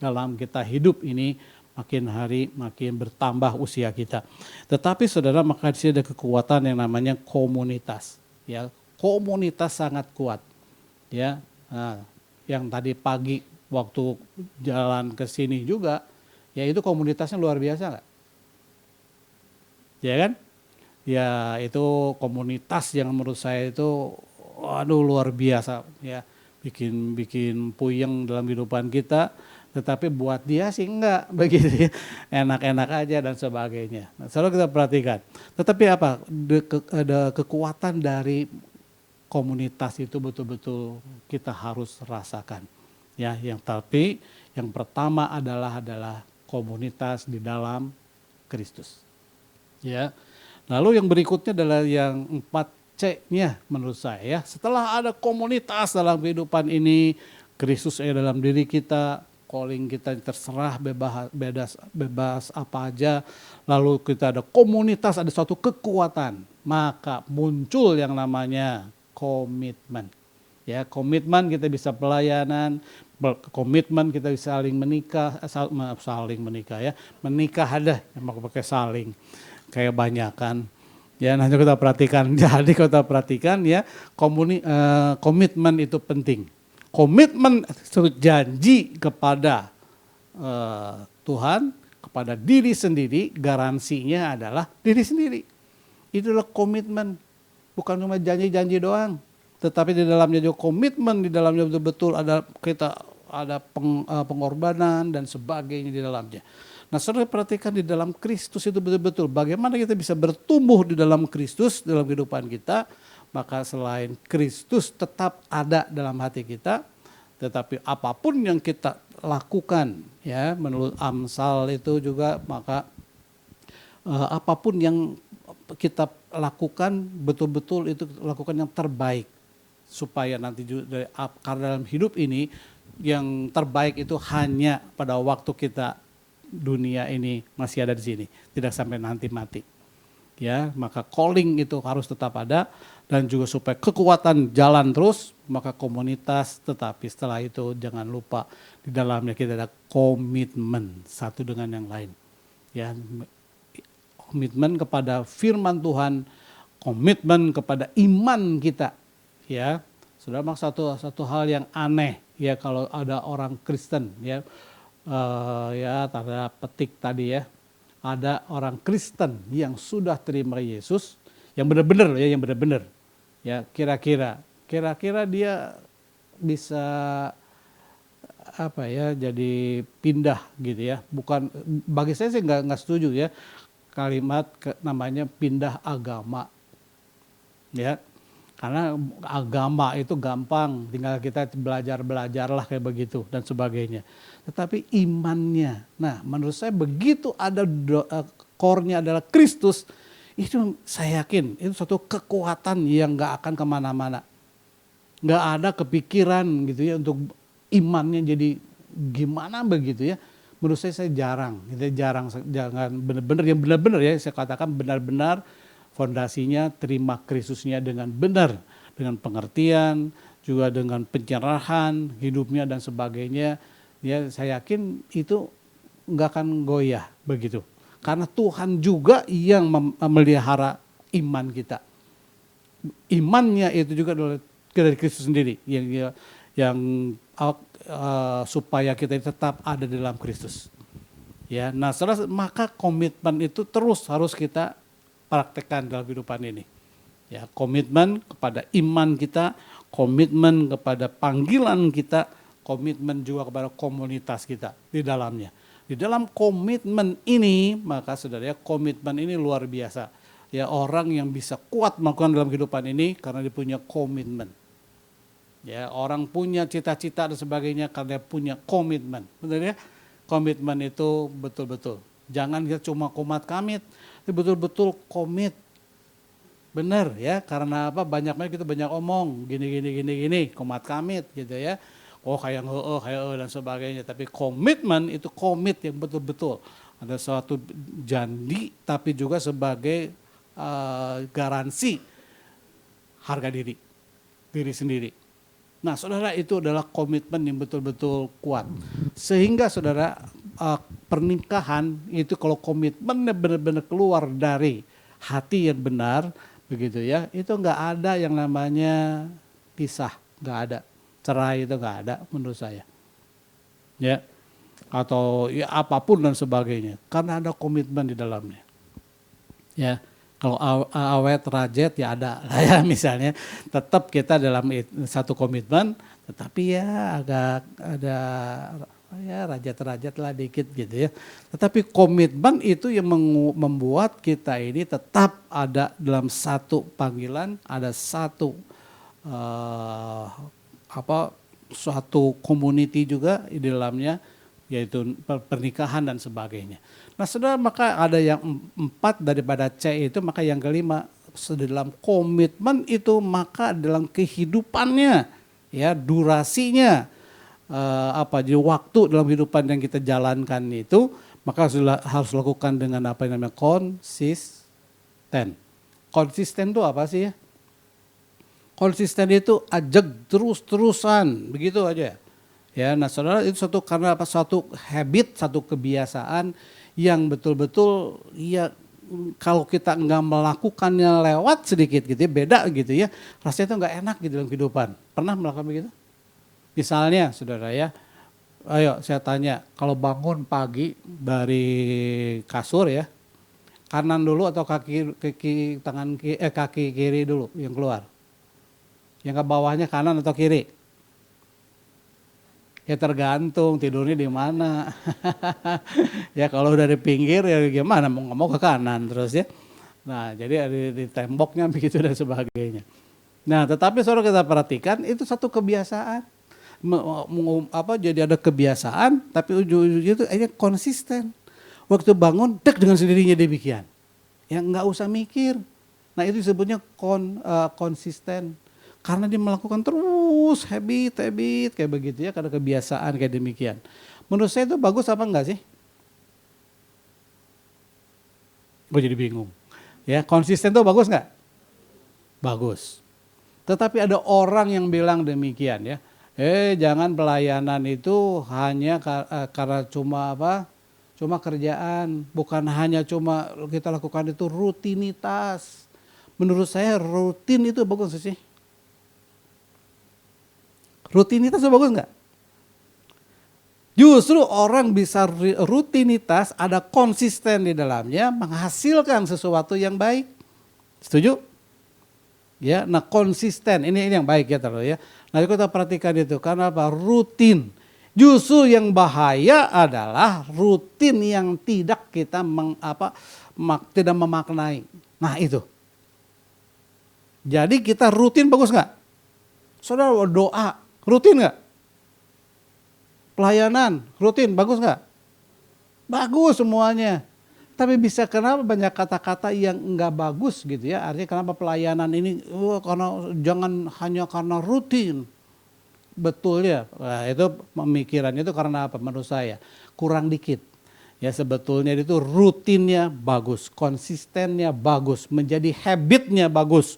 dalam kita hidup ini. Makin hari makin bertambah usia kita. Tetapi saudara, maka di sini ada kekuatan yang namanya komunitas. Ya, komunitas sangat kuat. Ya, nah, yang tadi pagi waktu jalan ke sini juga, ya itu komunitasnya luar biasa nggak? Ya kan? Ya itu komunitas yang menurut saya itu, aduh luar biasa. Ya, bikin puyeng dalam kehidupan kita. Tetapi buat dia sih enggak begitu ya, enak-enak aja dan sebagainya. Nah, selalu kita perhatikan. Tetapi apa? Ada kekuatan dari komunitas itu betul-betul kita harus rasakan. Ya, yang pertama adalah komunitas di dalam Kristus. Ya. Lalu yang berikutnya adalah yang 4C-nya menurut saya ya. Setelah ada komunitas dalam kehidupan ini, Kristus ada dalam diri kita, calling kita terserah bebas apa aja, lalu kita ada komunitas, ada suatu kekuatan, maka muncul yang namanya komitmen. Ya, komitmen kita bisa pelayanan, komitmen kita bisa menikah ya, menikah ada yang pakai saling kayak banyakan. Ya, nanti kita perhatikan. Jadi kita perhatikan ya, komitmen itu penting. Komitmen janji kepada Tuhan, kepada diri sendiri, garansinya adalah diri sendiri. Itulah komitmen, bukan cuma janji-janji doang, tetapi di dalamnya juga komitmen, di dalamnya betul-betul ada pengorbanan dan sebagainya di dalamnya. Nah, saudara perhatikan di dalam Kristus itu betul-betul bagaimana kita bisa bertumbuh di dalam Kristus dalam kehidupan kita. Maka selain Kristus tetap ada dalam hati kita, tetapi apapun yang kita lakukan, ya menurut Amsal itu juga, maka apapun yang kita lakukan betul-betul itu lakukan yang terbaik, supaya nanti juga karena dalam hidup ini yang terbaik itu hanya pada waktu kita dunia ini masih ada di sini, tidak sampai nanti mati. Ya, maka calling itu harus tetap ada, dan juga supaya kekuatan jalan terus, maka komunitas, tetapi setelah itu jangan lupa di dalamnya kita ada komitmen satu dengan yang lain. Ya, komitmen kepada firman Tuhan, komitmen kepada iman kita. Ya, sudah satu hal yang aneh ya kalau ada orang Kristen ya, ya tanda petik tadi ya, ada orang Kristen yang sudah terima Yesus, yang benar-benar ya, yang benar-benar ya, kira-kira dia bisa apa ya, jadi pindah gitu ya. Bukan, bagi saya sih nggak setuju ya kalimat namanya pindah agama ya, karena agama itu gampang, tinggal kita belajar lah kayak begitu dan sebagainya. Tetapi imannya, nah menurut saya begitu ada core-nya adalah Kristus, itu saya yakin itu suatu kekuatan yang gak akan kemana-mana. Gak ada kepikiran gitu ya untuk imannya jadi gimana begitu ya. Menurut saya jarang, jangan benar-benar yang benar-benar ya, saya katakan benar-benar fondasinya terima Kristusnya dengan benar, dengan pengertian, juga dengan pencerahan hidupnya dan sebagainya. Ya saya yakin itu nggak akan goyah begitu. Karena Tuhan juga yang memelihara iman kita. Imannya itu juga dari Kristus sendiri yang supaya kita tetap ada di dalam Kristus. Ya, nah setelah maka komitmen itu terus harus kita praktekkan dalam kehidupan ini. Ya, komitmen kepada iman kita, komitmen kepada panggilan kita, komitmen juga kepada komunitas kita di dalamnya. Di dalam komitmen ini, maka saudara ya, komitmen ini luar biasa. Ya, orang yang bisa kuat melakukan dalam kehidupan ini karena dia punya komitmen. Ya, orang punya cita-cita dan sebagainya karena dia punya komitmen. Betul ya? Komitmen itu betul-betul. Jangan kita cuma komat kamit, tapi betul-betul komit. Benar ya, karena apa? Banyak kita banyak omong, gini, komat kamit gitu ya. Oh kayak dan sebagainya. Tapi komitmen itu komit yang betul-betul. Ada suatu janji, tapi juga sebagai garansi harga diri sendiri. Nah saudara, itu adalah komitmen yang betul-betul kuat. Sehingga saudara, pernikahan itu kalau komitmennya benar-benar keluar dari hati yang benar, begitu ya, itu nggak ada yang namanya pisah, nggak ada. Cerai itu nggak ada menurut saya. Ya, atau ya apapun dan sebagainya. Karena ada komitmen di dalamnya. Ya. Kalau awet rajet ya ada lah ya, misalnya tetap kita dalam satu komitmen, tetapi ya agak ada ya rajat-rajat lah dikit gitu ya. Tetapi komitmen itu yang membuat kita ini tetap ada dalam satu panggilan, ada satu suatu community juga di dalamnya, yaitu pernikahan dan sebagainya. Nah saudara, maka ada yang 4 daripada C itu, maka yang kelima dalam komitmen itu, maka dalam kehidupannya ya, durasinya jadi waktu dalam kehidupan yang kita jalankan itu, maka harus lakukan dengan apa yang namanya konsisten. Konsisten itu apa sih ya? Konsisten itu ajak terus-terusan, begitu aja. Ya, nah saudara, itu karena satu habit, satu kebiasaan yang betul-betul ya, kalau kita nggak melakukannya lewat sedikit gitu ya, beda gitu ya, rasanya itu nggak enak gitu dalam kehidupan. Pernah melakukan begitu? Misalnya saudara ya, ayo saya tanya, kalau bangun pagi dari kasur ya, kanan dulu atau kaki kiri dulu yang keluar? Yang ke bawahnya kanan atau kiri? Ya tergantung tidurnya di mana. Ya kalau udah di pinggir ya gimana mau ke kanan terus ya. Nah jadi di temboknya begitu dan sebagainya. Nah tetapi saudara kita perhatikan itu satu kebiasaan. Jadi ada kebiasaan tapi ujung-ujungnya itu akhirnya konsisten. Waktu bangun dek dengan sendirinya demikian. Ya nggak usah mikir. Nah itu disebutnya konsisten. Karena dia melakukan terus habit kayak begitu ya, karena kebiasaan kayak demikian. Menurut saya itu bagus apa enggak sih? Gue jadi bingung. Ya, konsisten itu bagus enggak? Bagus. Tetapi ada orang yang bilang demikian ya. Jangan pelayanan itu hanya karena cuma cuma kerjaan, bukan hanya cuma kita lakukan itu rutinitas. Menurut saya rutin itu bagus sih. Rutinitas itu bagus nggak? Justru orang bisa rutinitas, ada konsisten di dalamnya, menghasilkan sesuatu yang baik. Setuju? Ya, nah konsisten, ini yang baik ya terus ya. Nah kita perhatikan itu, karena apa? Rutin. Justru yang bahaya adalah rutin yang tidak kita tidak memaknai. Nah itu. Jadi kita rutin bagus nggak? Saudara doa. Rutin nggak? Pelayanan rutin bagus nggak? Bagus semuanya. Tapi bisa kenapa banyak kata-kata yang nggak bagus gitu ya? Artinya kenapa pelayanan ini karena jangan hanya karena rutin. Betul ya. Nah, itu pemikirannya itu karena apa? Menurut saya kurang dikit. Ya sebetulnya itu rutinnya bagus, konsistennya bagus, menjadi habitnya bagus.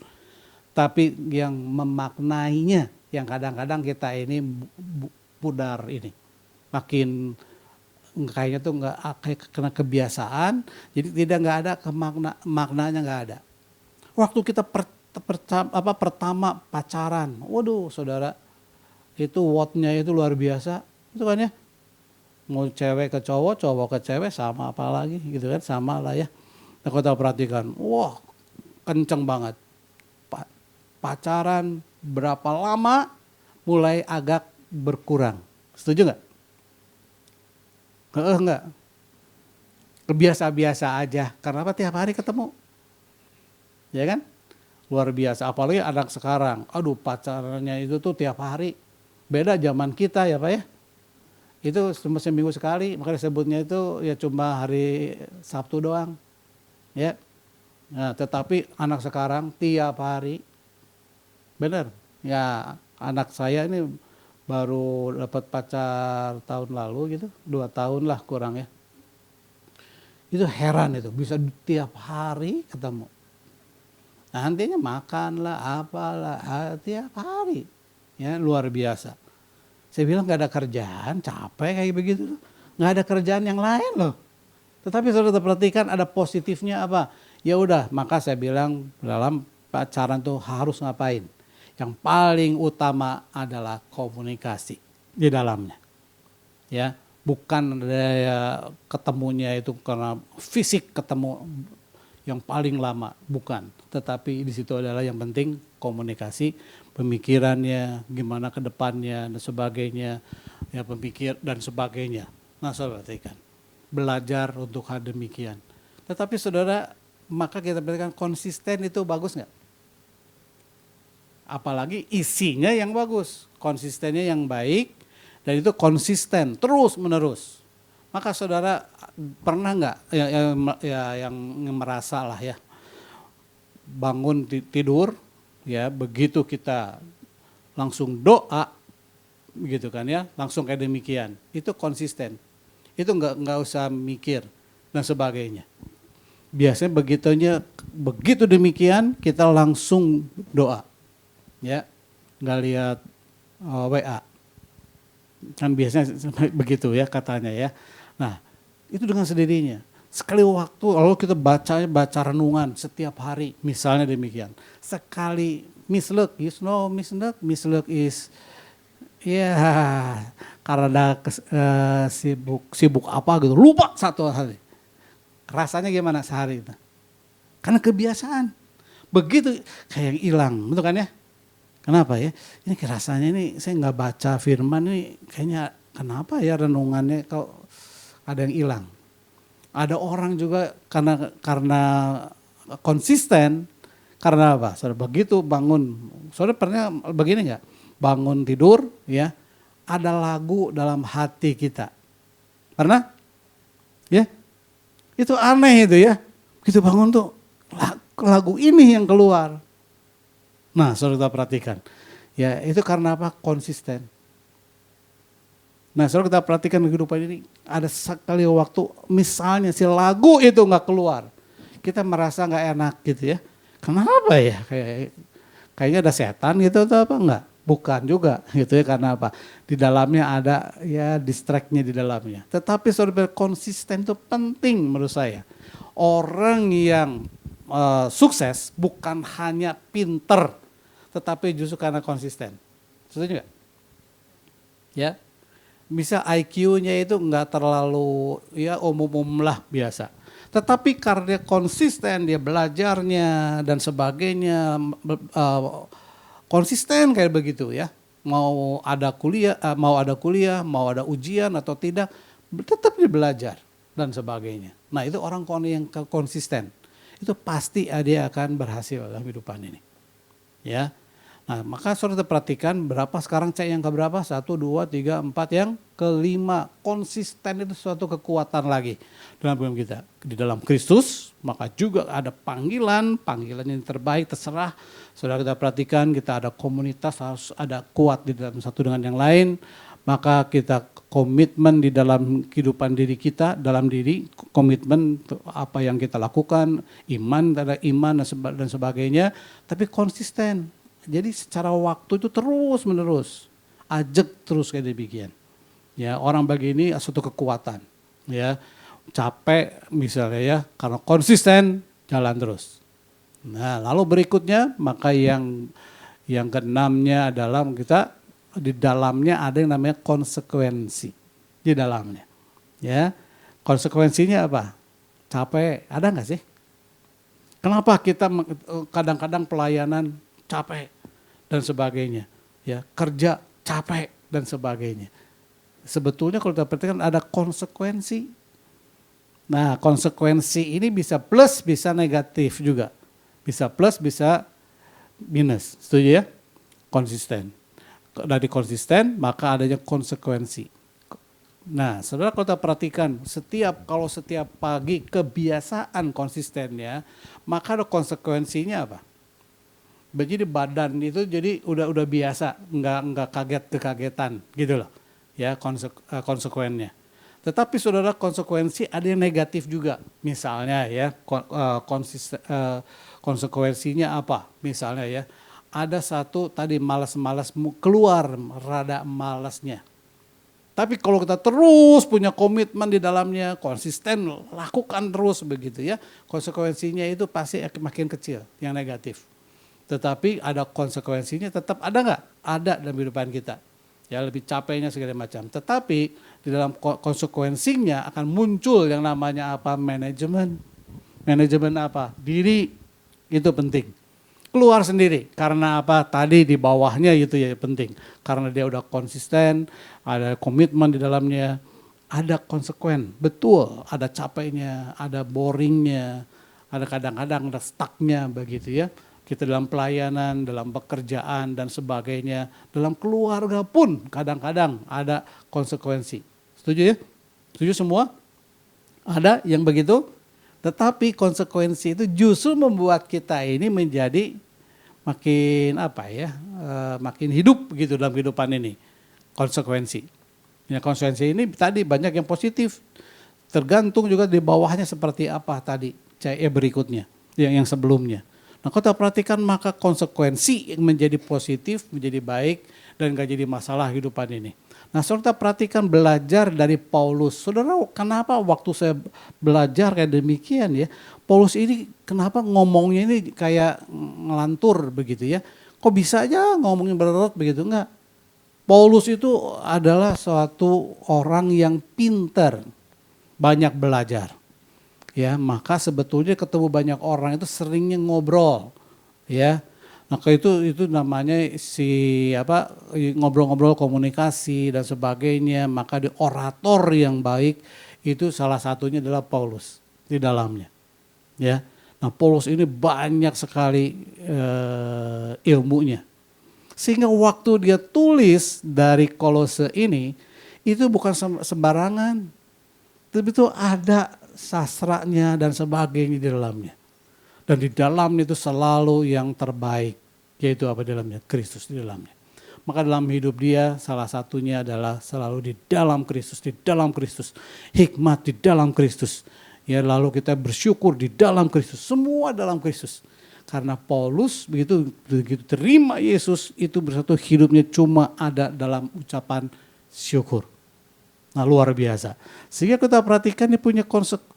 Tapi yang memaknainya yang kadang-kadang kita ini pudar ini, makin kayaknya tuh nggak kena kebiasaan, jadi nggak ada maknanya nggak ada. Waktu kita pertama pacaran, waduh saudara, itu wattnya itu luar biasa, itu kan ya, mau cewek ke cowok, cowok ke cewek sama apalagi gitu kan, sama lah ya. Nah kita perhatikan, wah kenceng banget, pacaran. Berapa lama mulai agak berkurang. Setuju nggak? Enggak. Biasa-biasa aja. Karena apa? Tiap hari ketemu. Ya kan? Luar biasa. Apalagi anak sekarang. Aduh pacarannya itu tuh tiap hari. Beda zaman kita ya Pak ya. Itu cuma seminggu sekali. Makanya sebutnya itu ya cuma hari Sabtu doang. Ya. Nah, tetapi anak sekarang tiap hari. Benar, ya anak saya ini baru dapat pacar tahun lalu gitu, 2 tahun lah kurang ya. Itu heran itu, bisa tiap hari ketemu. Nah, nantinya makan lah, apalah, tiap hari. Ya luar biasa. Saya bilang gak ada kerjaan, capek kayak begitu. Gak ada kerjaan yang lain loh. Tetapi saudara perhatikan ada positifnya apa? Ya udah, maka saya bilang dalam pacaran tuh harus ngapain? Yang paling utama adalah komunikasi di dalamnya. Ya, bukan ketemunya itu karena fisik ketemu yang paling lama, bukan. Tetapi di situ adalah yang penting komunikasi, pemikirannya, gimana ke depannya dan sebagainya, ya pemikir dan sebagainya. Nah, saudara perhatikan, belajar untuk hal demikian. Tetapi saudara, maka kita perhatikan konsisten itu bagus nggak? Apalagi isinya yang bagus, konsistennya yang baik, dan itu konsisten terus menerus. Maka saudara pernah nggak yang merasa lah ya, bangun tidur ya begitu kita langsung doa gitu kan ya, langsung kayak demikian, itu konsisten, itu nggak usah mikir dan sebagainya. Biasanya begitu demikian kita langsung doa. Ya, nggak lihat WA, kan biasanya begitu ya katanya ya. Nah itu dengan sendirinya, sekali waktu lalu kita baca renungan setiap hari, misalnya demikian. Sekali mislook, you know mislook is ya karena ada sibuk apa gitu, lupa satu hari. Rasanya gimana sehari itu? Karena kebiasaan. Begitu kayak yang hilang, betul kan ya? Kenapa ya? Ini rasanya ini saya nggak baca firman ini kayaknya kenapa ya renungannya kalau ada yang hilang. Ada orang juga karena konsisten, karena apa? Saudara begitu bangun, saudara pernah begini nggak? Bangun tidur ya, ada lagu dalam hati kita. Pernah? Ya? Itu aneh itu ya. Begitu bangun tuh lagu ini yang keluar. Nah, saudara perhatikan. Ya, itu karena apa? Konsisten. Nah, saudara kita perhatikan kehidupan ini, ada sekali waktu misalnya si lagu itu nggak keluar. Kita merasa nggak enak gitu ya. Kenapa ya? Kayaknya ada setan gitu atau apa? Enggak. Bukan juga gitu ya, karena apa? Di dalamnya ada ya distract-nya di dalamnya. Tetapi saudara konsisten itu penting menurut saya. Orang yang sukses bukan hanya pinter, tetapi justru karena konsisten. Setuju nggak? Ya, bisa IQ-nya itu nggak terlalu ya umum lah biasa. Tetapi karena dia konsisten, dia belajarnya dan sebagainya, konsisten kayak begitu ya. Mau ada kuliah, mau ada ujian atau tidak, tetap dia belajar dan sebagainya. Nah itu orang yang konsisten. Itu pasti dia akan berhasil dalam kehidupan ini. Ya. Nah maka saudara perhatikan berapa sekarang yang keberapa? 1, 2, 3, 4 yang kelima. Konsisten itu suatu kekuatan lagi dalam hidup kita. Di dalam Kristus maka juga ada panggilan yang terbaik terserah. Saudara kita perhatikan kita ada komunitas harus ada kuat di dalam satu dengan yang lain. Maka kita komitmen di dalam kehidupan diri kita, dalam diri, komitmen apa yang kita lakukan, iman dan sebagainya, tapi konsisten. Jadi secara waktu itu terus menerus, ajak terus kayak demikian. Ya orang begini suatu kekuatan, ya capek misalnya ya, karena konsisten jalan terus. Nah lalu berikutnya maka yang keenamnya adalah kita di dalamnya ada yang namanya konsekuensi di dalamnya, ya konsekuensinya apa? Capek, ada nggak sih? Kenapa kita kadang-kadang pelayanan capek dan sebagainya, ya kerja capek dan sebagainya. Sebetulnya kalau kita perhatikan ada konsekuensi. Nah konsekuensi ini bisa plus bisa negatif juga, bisa plus bisa minus, setuju ya? Konsisten. Dari konsisten maka adanya konsekuensi. Nah saudara kalau kita perhatikan kalau setiap pagi kebiasaan konsistennya maka ada konsekuensinya apa? Jadi badan itu jadi udah biasa, nggak kagetan gitu loh ya konsekuennya. Tetapi saudara konsekuensi ada yang negatif juga, misalnya ya konsekuensinya apa? Misalnya ya ada satu tadi malas keluar rada malasnya. Tapi kalau kita terus punya komitmen di dalamnya, konsisten lakukan terus begitu ya, konsekuensinya itu pasti makin kecil yang negatif. Tetapi ada konsekuensinya tetap ada nggak? Ada dalam kehidupan kita. Ya lebih capeknya segala macam. Tetapi di dalam konsekuensinya akan muncul yang namanya apa? Manajemen. Manajemen apa? Diri itu penting. Keluar sendiri karena apa? Tadi di bawahnya itu ya penting. Karena dia udah konsisten, ada komitmen di dalamnya, ada konsekuen. Betul, ada capeknya, ada boringnya, ada kadang-kadang ada stucknya begitu ya. Kita dalam pelayanan, dalam pekerjaan dan sebagainya, dalam keluarga pun kadang-kadang ada konsekuensi. Setuju ya? Setuju semua? Ada yang begitu? Tetapi konsekuensi itu justru membuat kita ini menjadi makin makin hidup gitu dalam kehidupan ini. Konsekuensi. Ya, konsekuensi ini tadi banyak yang positif. Tergantung juga di bawahnya seperti apa tadi berikutnya, yang sebelumnya. Nah kalau kita perhatikan maka konsekuensi yang menjadi positif, menjadi baik dan gak jadi masalah kehidupan ini. Nah saudara kita perhatikan belajar dari Paulus. Saudara kenapa waktu saya belajar kayak demikian ya. Paulus ini kenapa ngomongnya ini kayak ngelantur begitu ya. Kok bisa aja ngomongin berat begitu enggak. Paulus itu adalah suatu orang yang pintar, banyak belajar. Ya, maka sebetulnya ketemu banyak orang itu seringnya ngobrol, ya. Nah, itu namanya ngobrol-ngobrol, komunikasi dan sebagainya. Maka di orator yang baik itu salah satunya adalah Paulus di dalamnya. Ya. Nah, Paulus ini banyak sekali ilmunya. Sehingga waktu dia tulis dari Kolose ini itu bukan sembarangan. Tapi itu ada sastranya dan sebagainya di dalamnya. Dan di dalamnya itu selalu yang terbaik. Yaitu apa di dalamnya? Kristus di dalamnya. Maka dalam hidup dia salah satunya adalah selalu di dalam Kristus, di dalam Kristus. Hikmat di dalam Kristus. Ya, lalu kita bersyukur di dalam Kristus, semua dalam Kristus. Karena Paulus begitu terima Yesus itu bersatu hidupnya cuma ada dalam ucapan syukur. Nah, luar biasa. Sehingga kita perhatikan dia punya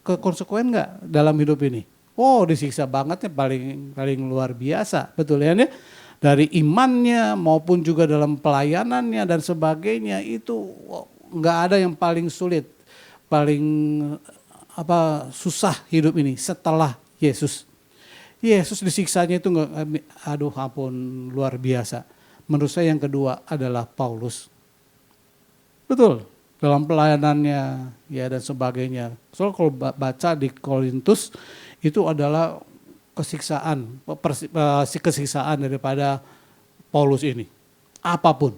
konsekuen nggak dalam hidup ini? Oh, disiksa banget ya, paling luar biasa, betul ya? Dari imannya maupun juga dalam pelayanannya dan sebagainya itu nggak ada yang paling sulit, paling susah hidup ini setelah Yesus. Yesus disiksanya itu ampun luar biasa. Menurut saya yang kedua adalah Paulus. Betul, dalam pelayanannya ya dan sebagainya. Soalnya kalau baca di Korintus itu adalah kesiksaan daripada Paulus ini. Apapun.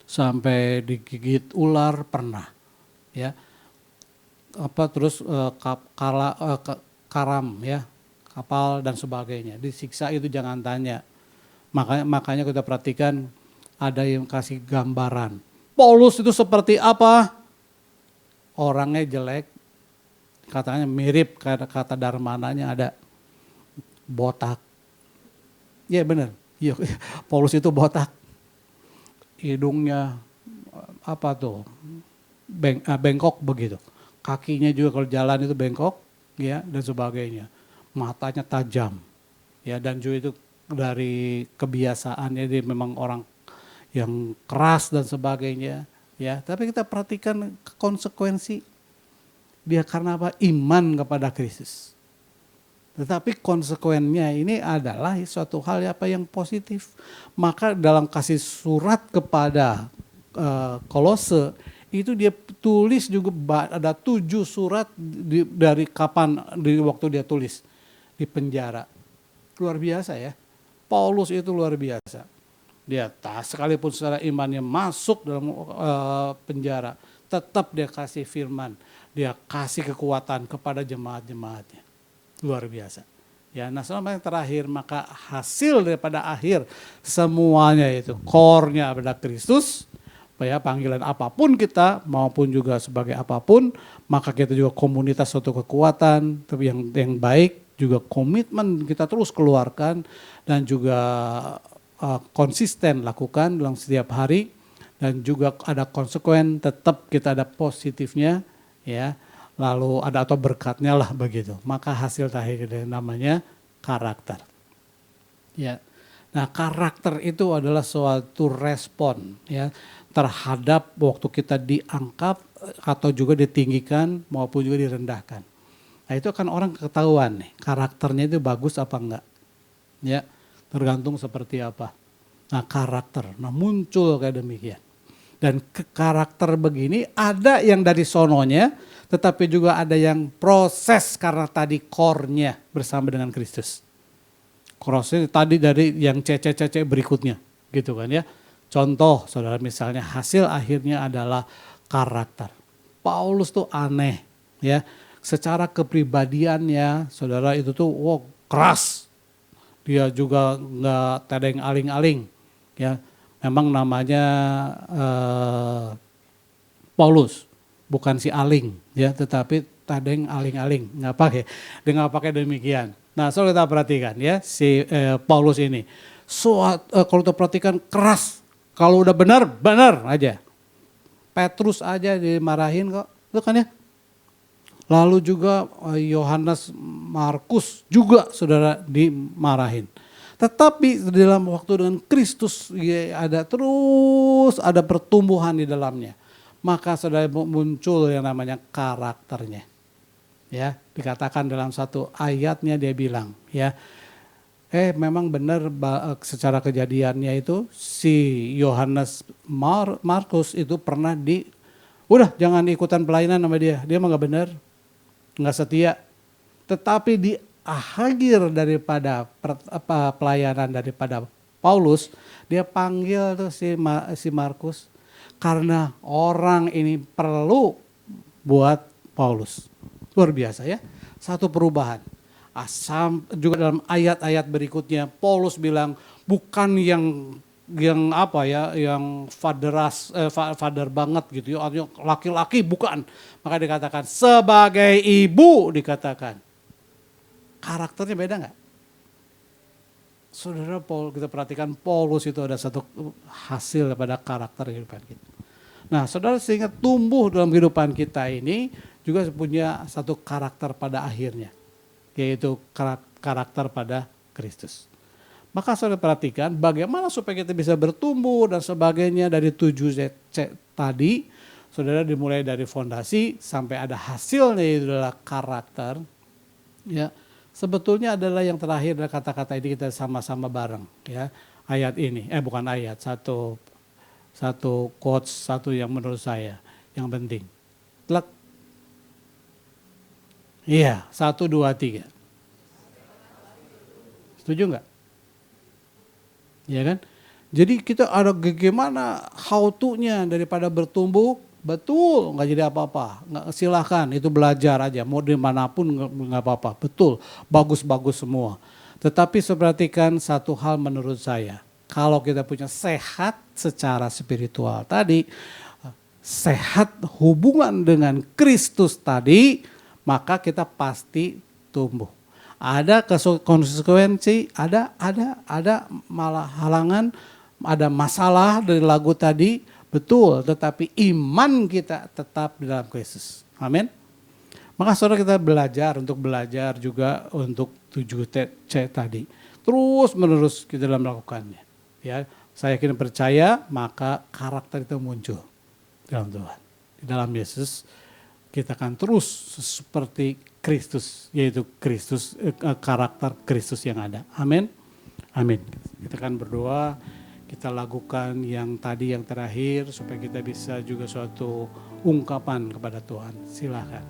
Sampai digigit ular pernah. Ya. Terus karam ya, kapal dan sebagainya. Disiksa itu jangan tanya. Makanya kita perhatikan ada yang kasih gambaran. Paulus itu seperti apa? Orangnya jelek, katanya mirip kata Darmananya ada botak. Iya benar, iya, Paulus itu botak. Hidungnya bengkok begitu. Kakinya juga kalau jalan itu bengkok, ya dan sebagainya. Matanya tajam, ya dan juga itu dari kebiasaannya dia memang orang yang keras dan sebagainya, ya. Tapi kita perhatikan konsekuensi dia karena apa? Iman kepada Kristus. Tetapi konsekuennya ini adalah suatu hal yang positif. Maka dalam kasih surat kepada Kolose itu dia tulis juga ada 7 surat dari waktu dia tulis di penjara. Luar biasa ya. Paulus itu luar biasa. Dia sekalipun secara imannya masuk dalam penjara, tetap dia kasih firman, dia kasih kekuatan kepada jemaat-jemaatnya. Luar biasa. Ya, nah selama yang terakhir maka hasil daripada akhir semuanya itu core-nya pada Kristus. Ya, panggilan apapun kita maupun juga sebagai apapun, maka kita juga komunitas suatu kekuatan tapi yang baik, juga komitmen kita terus keluarkan dan juga konsisten lakukan dalam setiap hari dan juga ada konsekuen, tetap kita ada positifnya ya. Lalu ada atau berkatnya lah begitu. Maka hasil terakhir namanya karakter. Ya. Nah, karakter itu adalah suatu respon ya terhadap waktu kita diangkat atau juga ditinggikan maupun juga direndahkan. Nah, itu kan orang ketahuan nih, karakternya itu bagus apa enggak. Ya, tergantung seperti apa. Nah, karakter. Nah, muncul kayak demikian. Dan karakter begini ada yang dari sononya, tetapi juga ada yang proses karena tadi core-nya bersama dengan Kristus. Prosesnya tadi dari yang cece berikutnya gitu kan ya. Contoh saudara misalnya hasil akhirnya adalah karakter. Paulus tuh aneh ya. Secara kepribadiannya saudara itu tuh keras. Dia juga nggak tedeng aling-aling ya. Memang namanya Paulus, bukan si aling ya, tetapi tadeng aling-aling, nggak pakai, dia nggak pakai demikian. Nah, soal kita perhatikan ya si Paulus ini, kalau kita perhatikan keras, kalau udah benar aja. Petrus aja dimarahin kok, itu kan ya. Lalu juga Yohanes Markus juga saudara dimarahin. Tetapi dalam waktu dengan Kristus ya, ada pertumbuhan di dalamnya. Maka saudara muncul yang namanya karakternya. Ya, dikatakan dalam satu ayatnya dia bilang, ya, memang benar secara kejadiannya itu si Yohanes Markus itu pernah udah jangan ikutan pelayanan sama dia mah nggak benar, nggak setia. Tetapi di akhir daripada pelayanan daripada Paulus, dia panggil tuh si Markus karena orang ini perlu buat Paulus. Luar biasa ya, satu perubahan. Juga dalam ayat-ayat berikutnya Paulus bilang bukan yang father banget gitu ya, laki-laki bukan. Maka dikatakan sebagai ibu dikatakan. Karakternya beda nggak? Saudara kita perhatikan Paulus itu ada satu hasil daripada karakter kehidupan kita. Nah saudara sehingga tumbuh dalam kehidupan kita ini juga punya satu karakter pada akhirnya. Yaitu karakter pada Kristus. Maka saudara perhatikan bagaimana supaya kita bisa bertumbuh dan sebagainya dari 7C tadi. Saudara dimulai dari fondasi sampai ada hasilnya itu adalah karakter. Ya. Sebetulnya adalah yang terakhir adalah kata-kata ini kita sama-sama bareng ya. Ayat ini, bukan ayat, satu quotes, satu yang menurut saya yang penting. Plek. Iya, 1, 2, 3. Setuju nggak? Ya kan? Jadi kita ada bagaimana how to-nya daripada bertumbuh. Betul, nggak jadi apa-apa. Silahkan itu belajar aja. Mau dimanapun nggak apa-apa. Betul, bagus-bagus semua. Tetapi perhatikan satu hal menurut saya. Kalau kita punya sehat secara spiritual tadi, sehat hubungan dengan Kristus tadi, maka kita pasti tumbuh. Ada konsekuensi, ada malah halangan, ada masalah dari lagu tadi. Betul, tetapi iman kita tetap di dalam Kristus. Amin. Maka saudara kita belajar juga untuk 7C tadi. Terus menerus kita dalam melakukannya. Ya, saya yakin percaya maka karakter itu muncul dalam Tuhan. Di dalam Yesus kita akan terus seperti Kristus, yaitu Kristus, karakter Kristus yang ada. Amin. Amin. Kita akan berdoa. Kita lakukan yang tadi yang terakhir supaya kita bisa juga suatu ungkapan kepada Tuhan. Silakan.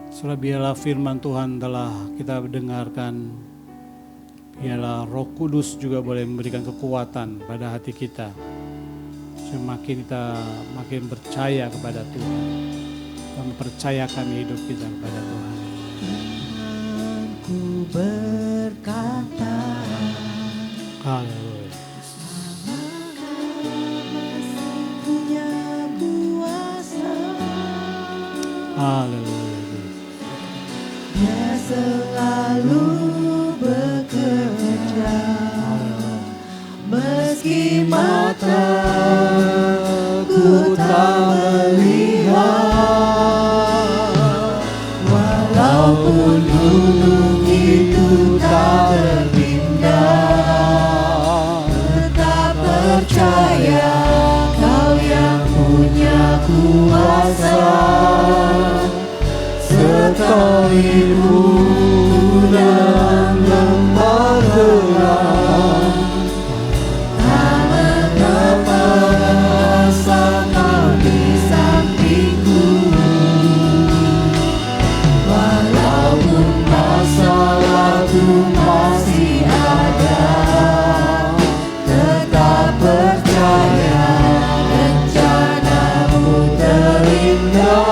Saudara, biarlah firman Tuhan telah kita dengarkan. Biarlah Roh Kudus juga boleh memberikan kekuatan pada hati kita. Semakin kita makin percaya kepada Tuhan. Mempercayakan hidup kita kepada Tuhan. Ku berkata, Haleluya. punya kuasa. Haleluya. Dia selalu bekerja, meski mataku tak melihat. Walaupun gunung itu tak berpindah, tetap percaya Kau yang punya kuasa. Sekalipun dalam lembah gelap, tak mengapa rasa Kau di sampingku. Walaupun masalahku masih ada, tetap percaya rencanamu terindah.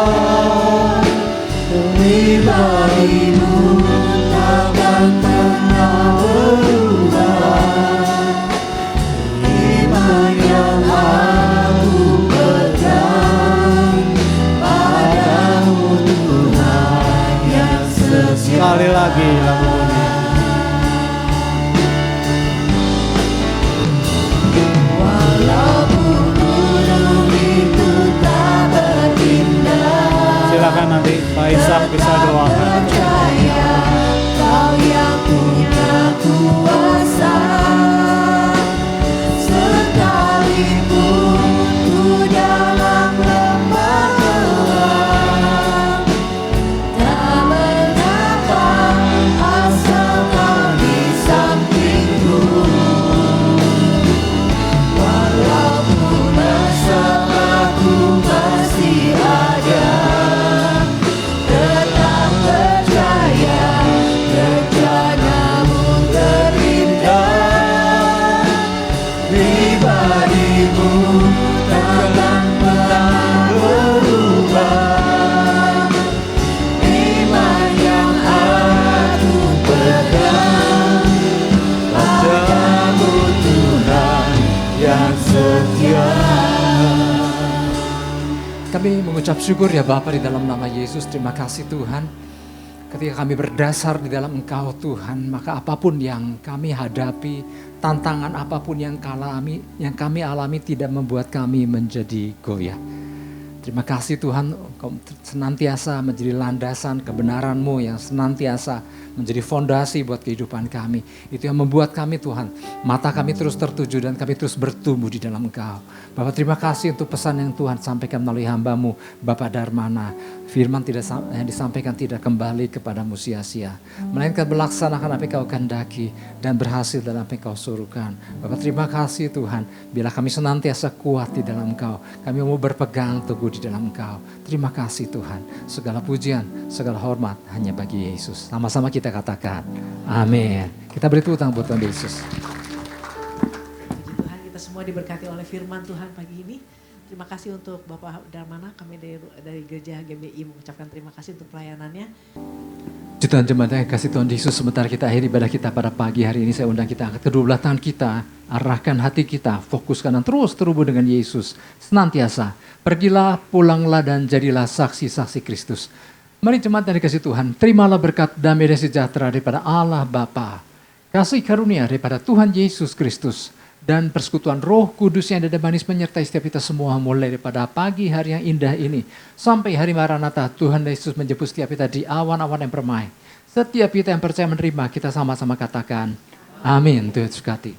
Demi bagi bisa doakan. percaya Kau yang punya kuasa, sekalipun ku dalam lembah gelap, tak mengapa asal Kau di sampingku. Walaupun masalahku masih ada, tetap percaya rencanamu terindah. Pribadimu takkan pernah berubah. Iman yang aku pegang padamu Tuhan yang setia. Kami mengucap syukur ya Bapa di dalam nama Yesus. Terima kasih Tuhan. Ketika kami berdasar di dalam Engkau Tuhan, maka apapun yang kami hadapi, tantangan apapun yang kami alami tidak membuat kami menjadi goyah. Terima kasih Tuhan, Engkau senantiasa menjadi landasan kebenaran-Mu yang senantiasa menjadi fondasi buat kehidupan kami. Itu yang membuat kami Tuhan, mata kami terus tertuju dan kami terus bertumbuh di dalam Engkau. Bapak terima kasih untuk pesan yang Tuhan sampaikan melalui hamba-Mu, Bapak Darmana. Firman yang disampaikan tidak kembali kepadamu sia-sia, melainkan melaksanakan apa yang Kau kehendaki dan berhasil dalam apa yang Kau suruhkan. Bapak terima kasih Tuhan, bila kami senantiasa kuat di dalam Engkau, kami mau berpegang teguh di dalam Engkau. Terima kasih Tuhan, segala pujian, segala hormat hanya bagi Yesus. Sama-sama kita katakan, amin. Kita beri tepuk tangan buat Tuhan Yesus. Puji Tuhan, kita semua diberkati oleh firman Tuhan pagi ini. Terima kasih untuk Bapak Darmana, kami dari Gereja GBI mengucapkan terima kasih untuk pelayanannya. Jutaan jemaat yang kasih Tuhan Yesus, sebentar kita akhiri ibadah kita pada pagi hari ini, saya undang kita angkat kedua belah tangan kita, arahkan hati kita, fokuskan dan terus terhubung dengan Yesus. Senantiasa, pergilah, pulanglah dan jadilah saksi-saksi Kristus. Mari jemaat yang dikasih Tuhan, terimalah berkat damai dan sejahtera daripada Allah Bapa, kasih karunia daripada Tuhan Yesus Kristus, dan persekutuan Roh Kudus yang ada manis menyertai setiap kita semua mulai daripada pagi hari yang indah ini sampai hari Maranatha. Tuhan Yesus menjemput setiap kita di awan-awan yang permai. Setiap kita yang percaya menerima, kita sama-sama katakan amin. Tuhan Yesus berkati.